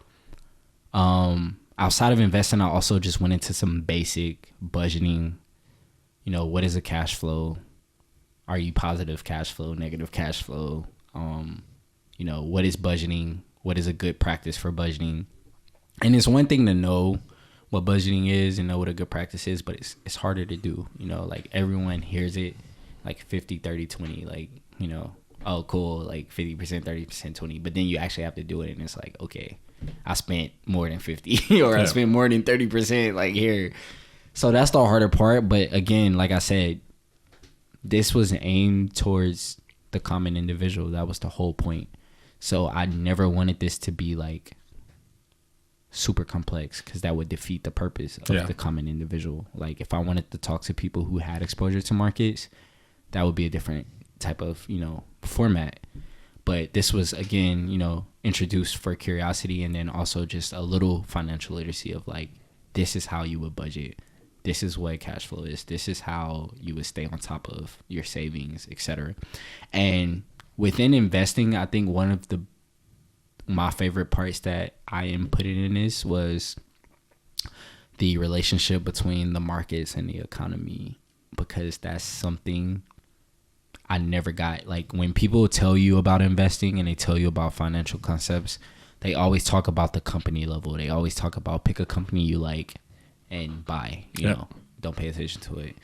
S1: Outside of investing, I also just went into some basic budgeting. What is a cash flow? Are you positive cash flow, negative cash flow? What is budgeting? What is a good practice for budgeting? And it's one thing to know what budgeting is and know what a good practice is, but it's harder to do. Like, everyone hears it like 50, 30, 20, like, oh, cool, like 50%, 30%, 20. But then you actually have to do it, and it's like, okay, I spent more than 50 or I spent more than 30%, like, here. So that's the harder part. But again, like I said, this was aimed towards the common individual. That was the whole point. So I never wanted this to be like super complex, because that would defeat the purpose of the common individual. Like, if I wanted to talk to people who had exposure to markets, that would be a different type of, format. But this was, again, introduced for curiosity, and then also just a little financial literacy of like, this is how you would budget. This is what cash flow is. This is how you would stay on top of your savings, etc. And within investing, I think one of my favorite parts that I am putting in this was the relationship between the markets and the economy, because that's something I never got. Like, when people tell you about investing and they tell you about financial concepts, they always talk about the company level. They always talk about pick a company you like and buy, you know, don't pay attention to it.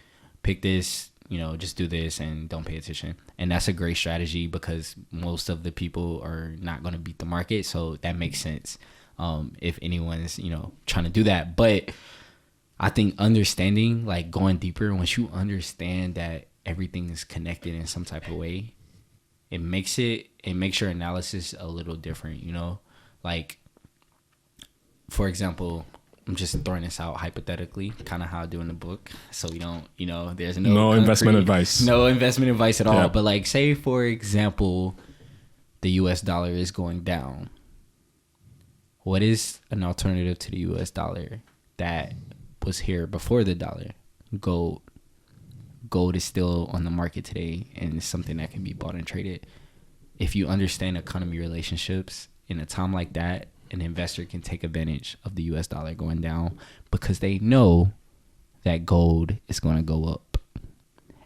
S1: Pick this, you know, just do this and don't pay attention. And that's a great strategy because most of the people are not going to beat the market. So that makes sense if anyone's, you know, trying to do that. But I think understanding, like going deeper, once you understand that everything is connected in some type of way, it makes your analysis a little different, you know? Like, for example, I'm just throwing this out hypothetically, kind of how I do in the book. So we don't, you know, there's no
S3: investment advice.
S1: No investment advice at all. But like, say, for example, the US dollar is going down. What is an alternative to the US dollar that was here before the dollar? Gold. Gold is still on the market today and it's something that can be bought and traded. If you understand economy relationships in a time like that, an investor can take advantage of the US dollar going down because they know that gold is going to go up.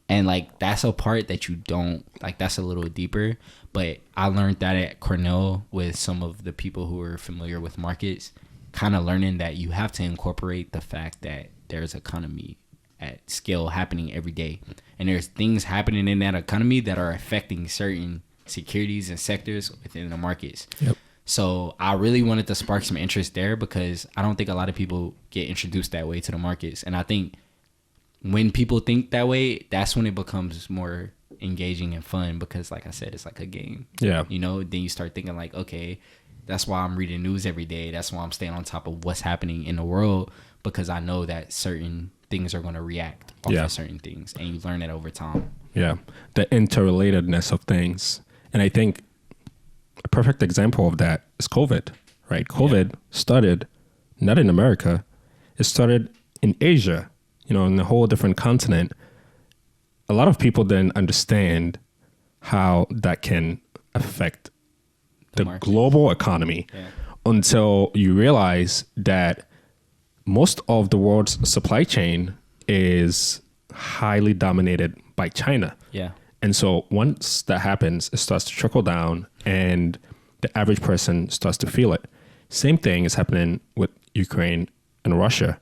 S1: And like, that's a part that you don't, like, that's a little deeper. But I learned that at Cornell with some of the people who are familiar with markets, kind of learning that you have to incorporate the fact that there's economy at scale happening every day. And there's things happening in that economy that are affecting certain securities and sectors within the markets. Yep. So I really wanted to spark some interest there because I don't think a lot of people get introduced that way to the markets. And I think when people think that way, that's when it becomes more engaging and fun because, like I said, it's like a game.
S3: Yeah.
S1: You know, then you start thinking like, okay, that's why I'm reading news every day. That's why I'm staying on top of what's happening in the world because I know that certain things are going to react off of certain things. And you learn it over time. Yeah.
S3: The interrelatedness of things. And I think a perfect example of that is COVID, right? COVID started not in America. It started in Asia, you know, in a whole different continent. A lot of people didn't understand how that can affect the global economy until you realize that most of the world's supply chain is highly dominated by China.
S1: Yeah.
S3: And so once that happens, it starts to trickle down and the average person starts to feel it. Same thing is happening with Ukraine and Russia,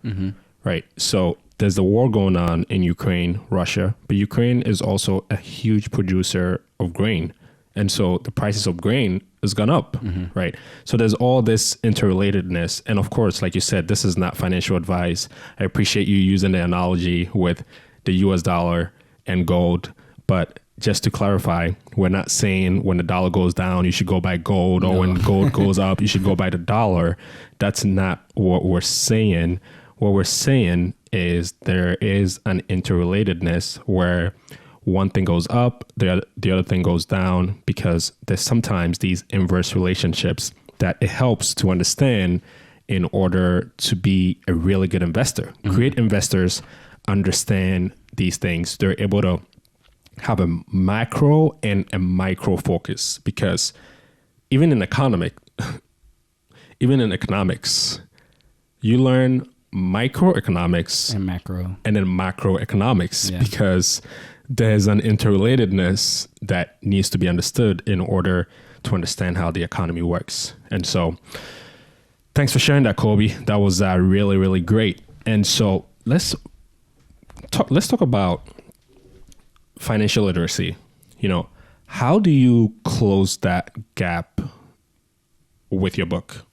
S3: right? So there's the war going on in Ukraine, Russia, but Ukraine is also a huge producer of grain. And so the prices of grain has gone up, right? So there's all this interrelatedness. And of course, like you said, this is not financial advice. I appreciate you using the analogy with the US dollar and gold, but just to clarify, we're not saying when the dollar goes down, you should go buy gold, or when gold goes up, you should go buy the dollar. That's not what we're saying. What we're saying is there is an interrelatedness where one thing goes up, the other thing goes down, because there's sometimes these inverse relationships that it helps to understand in order to be a really good investor. Great investors understand these things. They're able to have a macro and a micro focus, because even in economics, you learn microeconomics
S1: and macro,
S3: and then macroeconomics, because there's an interrelatedness that needs to be understood in order to understand how the economy works. And so thanks for sharing that, Kolby. That was really, really great. And so let's talk about financial literacy. You know, how do you close that gap with your book?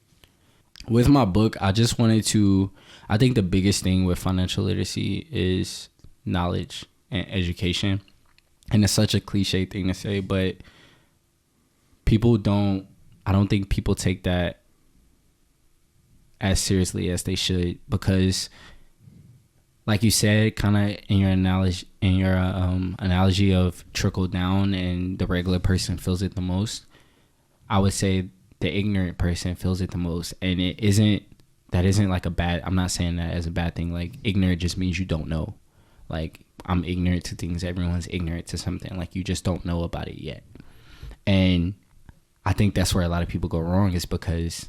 S1: With my book, I just wanted to, I think the biggest thing with financial literacy is knowledge and education. And it's such a cliche thing to say, but I don't think people take that as seriously as they should, because like you said, kind of in your analogy of trickle down and the regular person feels it the most, I would say the ignorant person feels it the most. And that isn't like a bad, I'm not saying that as a bad thing. Like, ignorant just means you don't know. Like, I'm ignorant to things. Everyone's ignorant to something. Like, you just don't know about it yet. And I think that's where a lot of people go wrong, is because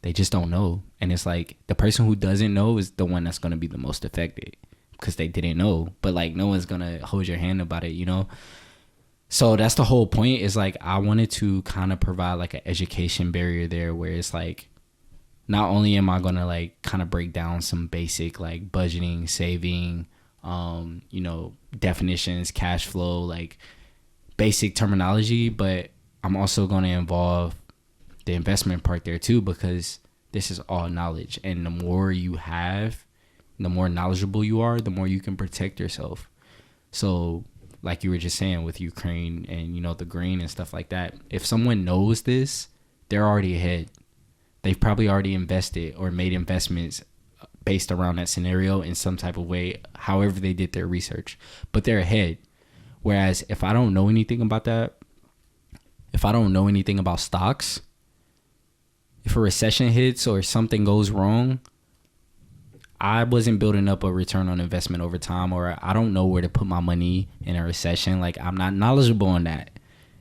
S1: they just don't know. And it's like, the person who doesn't know is the one that's going to be the most affected, because they didn't know. But like, no one's going to hold your hand about it, you know? So that's the whole point, is like I wanted to kind of provide like an education barrier there, where it's like not only am I gonna like kind of break down some basic like budgeting, saving, definitions, cash flow, like basic terminology, but I'm also gonna involve the investment part there too, because this is all knowledge, and the more you have, the more knowledgeable you are, the more you can protect yourself. So like you were just saying with Ukraine and the grain and stuff like that, if someone knows this, they're already ahead. They've probably already invested or made investments based around that scenario in some type of way, however they did their research, but they're ahead. Whereas if I don't know anything about that, if I don't know anything about stocks, if a recession hits or something goes wrong, I wasn't building up a return on investment over time, or I don't know where to put my money in a recession. Like, I'm not knowledgeable on that.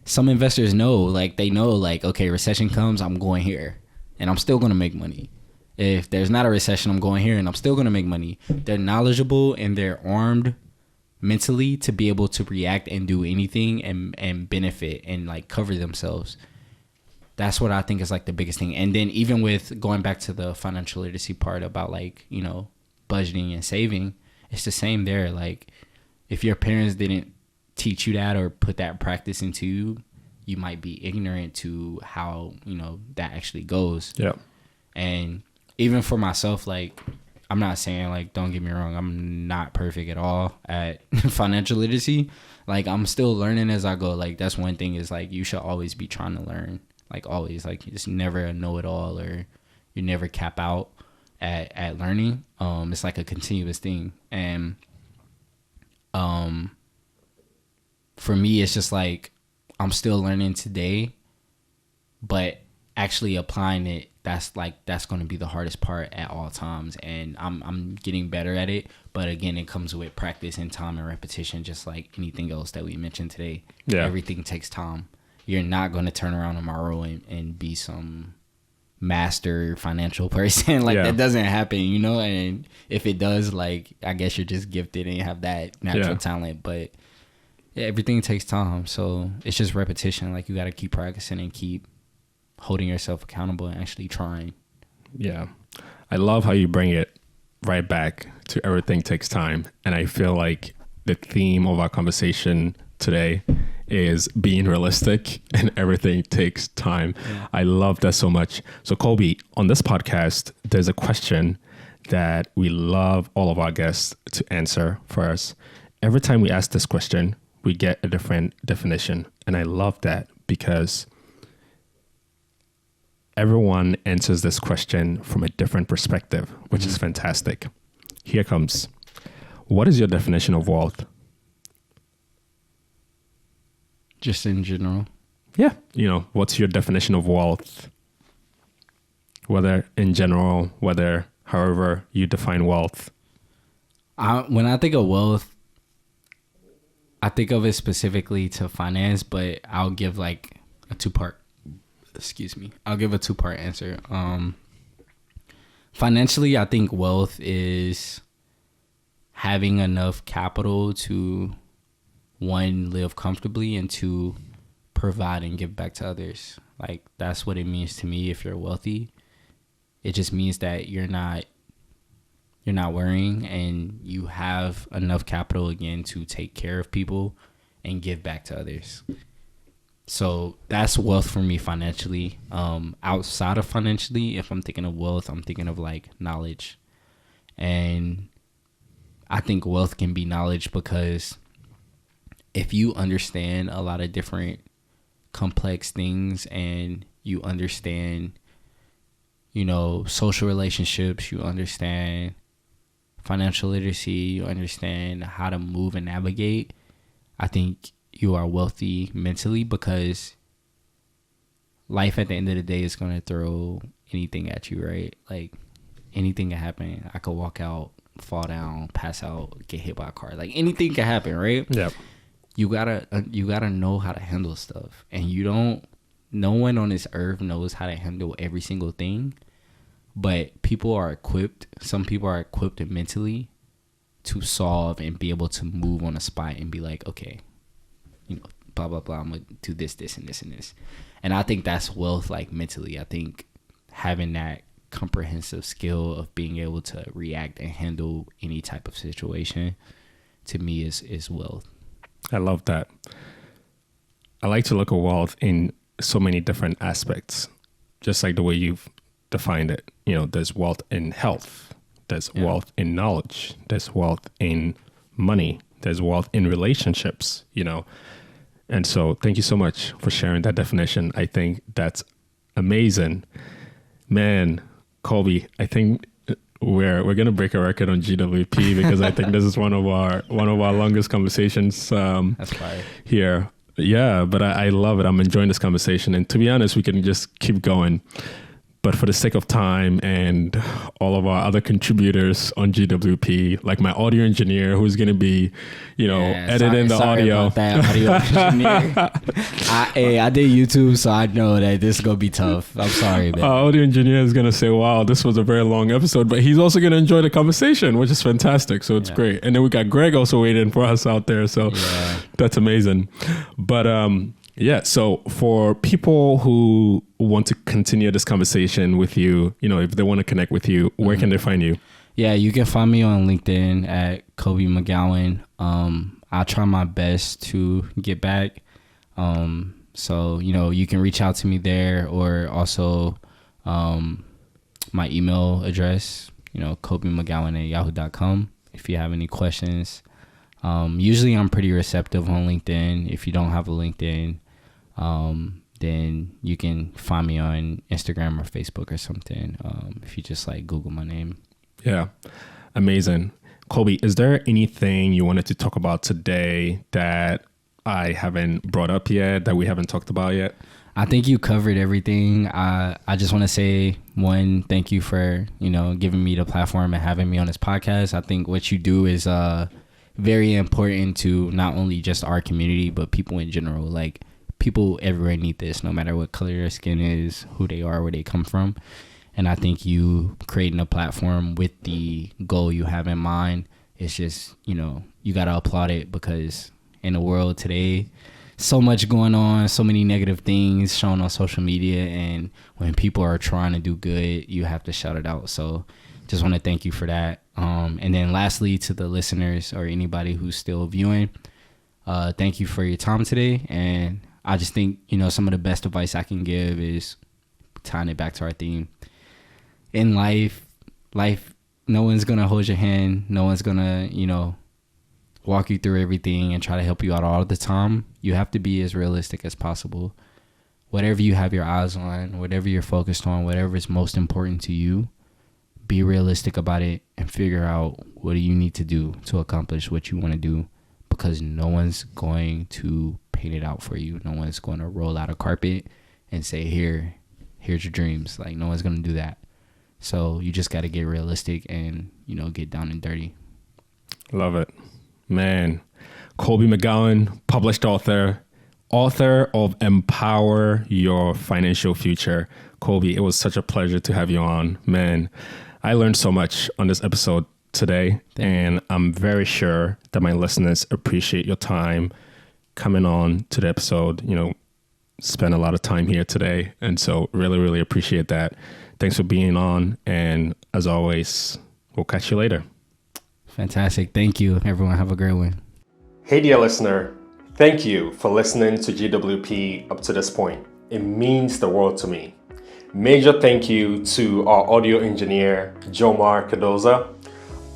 S1: Some investors know, like they know, like, okay, recession comes, I'm going here and I'm still going to make money. If there's not a recession, I'm going here and I'm still going to make money. They're knowledgeable and they're armed mentally to be able to react and do anything and benefit and like cover themselves. That's what I think is like the biggest thing. And then even with going back to the financial literacy part about like, budgeting and saving, it's the same there. Like if your parents didn't teach you that or put that practice into you, you might be ignorant to how, that actually goes.
S3: Yeah.
S1: And even for myself, like, I'm not saying, like, don't get me wrong, I'm not perfect at all at financial literacy. Like, I'm still learning as I go. Like, that's one thing is, like, you should always be trying to learn. Like, always. Like, it's never a know-it-all, or you never cap out at learning. It's like a continuous thing. And for me, it's just, like, I'm still learning today, but actually applying it, that's going to be the hardest part at all times. And I'm getting better at it, but again, it comes with practice and time and repetition, just like anything else that we mentioned today.
S3: Yeah.
S1: Everything takes time. You're not going to turn around tomorrow and be some master financial person. Like, that doesn't happen, and if it does, like, I guess you're just gifted and you have that natural talent, but everything takes time. So it's just repetition. Like, you got to keep practicing and keep holding yourself accountable and actually trying.
S3: Yeah. I love how you bring it right back to everything takes time. And I feel like the theme of our conversation today is being realistic, and everything takes time. Yeah. I love that so much. So Kolby, on this podcast, there's a question that we love all of our guests to answer for us. Every time we ask this question, we get a different definition. And I love that because everyone answers this question from a different perspective, which is fantastic. Here comes. What is your definition of wealth?
S1: Just in general.
S3: Yeah. What's your definition of wealth? Whether in general, whether however you define wealth.
S1: When I think of wealth, I think of it specifically to finance, but I'll give like a two-part answer. Financially, I think wealth is having enough capital to, one, live comfortably, and two, provide and give back to others. Like, that's what it means to me. If you're wealthy, it just means that you're not worrying, and you have enough capital, again, to take care of people and give back to others. So that's wealth for me financially. Outside of financially, if I'm thinking of wealth, I'm thinking of like knowledge. And I think wealth can be knowledge, because if you understand a lot of different complex things, and you understand, social relationships, you understand financial literacy, you understand how to move and navigate, I think you are wealthy mentally, because life at the end of the day is going to throw anything at you, right? Like, anything can happen. I could walk out, fall down, pass out, get hit by a car. Like, anything can happen, right?
S3: Yeah.
S1: You gotta know how to handle stuff. And no one on this earth knows how to handle every single thing. But some people are equipped mentally to solve and be able to move on a spot and be like, okay, blah, blah, blah. I'm going to do this, this, and this, and this. And I think that's wealth, like mentally. I think having that comprehensive skill of being able to react and handle any type of situation, to me, is wealth.
S3: I love that. I like to look at wealth in so many different aspects, just like the way you've defined it. You know, there's wealth in health, there's wealth in knowledge, there's wealth in money, there's wealth in relationships, you know. And so thank you so much for sharing that definition. I think that's amazing. Man, Kolby, I think we're gonna break a record on GWP because I think this is one of our longest conversations
S1: That's fire.
S3: here. Yeah, but I love it. I'm enjoying this conversation. And to be honest, we can just keep going. But for the sake of time and all of our other contributors on GWP, like my audio engineer who's going to be, editing the audio.
S1: About that audio engineer. I did YouTube, so I know that this is going to be tough. I'm sorry, man.
S3: Our audio engineer is going to say, wow, this was a very long episode, but he's also going to enjoy the conversation, which is fantastic. So it's great. And then we got Greg also waiting for us out there. So that's amazing. But, so for people who want to continue this conversation with you, if they want to connect with you, where can they find you?
S1: Yeah, you can find me on LinkedIn at Kolby McGowan. I'll try my best to get back. So, you can reach out to me there, or also my email address, kolbymcgowan@yahoo.com if you have any questions. Usually I'm pretty receptive on LinkedIn. If you don't have a LinkedIn, then you can find me on Instagram or Facebook or something. If you just Google my name. Yeah.
S3: Amazing. Kolby, is there anything you wanted to talk about today that I haven't brought up yet, that we haven't talked about yet?
S1: I think you covered everything. I just want to say, one, thank you for, giving me the platform and having me on this podcast. I think what you do is, very important to not only just our community, but people in general. People everywhere need this, no matter what color their skin is, who they are, where they come from. And I think you creating a platform with the goal you have in mind, it's just, you got to applaud it, because in the world today, so much going on, so many negative things shown on social media. And when people are trying to do good, you have to shout it out. So just want to thank you for that. And then lastly, to the listeners or anybody who's still viewing, thank you for your time today. And I just think, some of the best advice I can give is tying it back to our theme. In life, no one's going to hold your hand. No one's going to, walk you through everything and try to help you out all the time. You have to be as realistic as possible. Whatever you have your eyes on, whatever you're focused on, whatever is most important to you, be realistic about it and figure out what do you need to do to accomplish what you want to do, because no one's going to paint it out for you. No one's going to roll out a carpet and say, here's your dreams. No one's going to do that. So you just got to get realistic and, get down and dirty.
S3: Love it. Man, Kolby McGowan, published author of Empower Your Financial Future. Kolby, it was such a pleasure to have you on. Man, I learned so much on this episode today, and I'm very sure that my listeners appreciate your time coming on to the episode. Spend a lot of time here today, and so really, really appreciate that. Thanks for being on, and as always, we'll catch you later.
S1: Fantastic. Thank you, everyone. Have a great one.
S2: Hey, dear listener. Thank you for listening to GWP up to this point. It means the world to me. Major thank you to our audio engineer, Jomar Cardoza,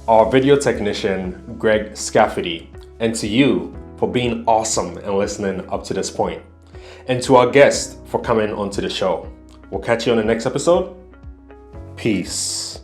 S2: our video technician, Greg Scafferty, and to you for being awesome and listening up to this point. And to our guest for coming onto the show. We'll catch you on the next episode. Peace.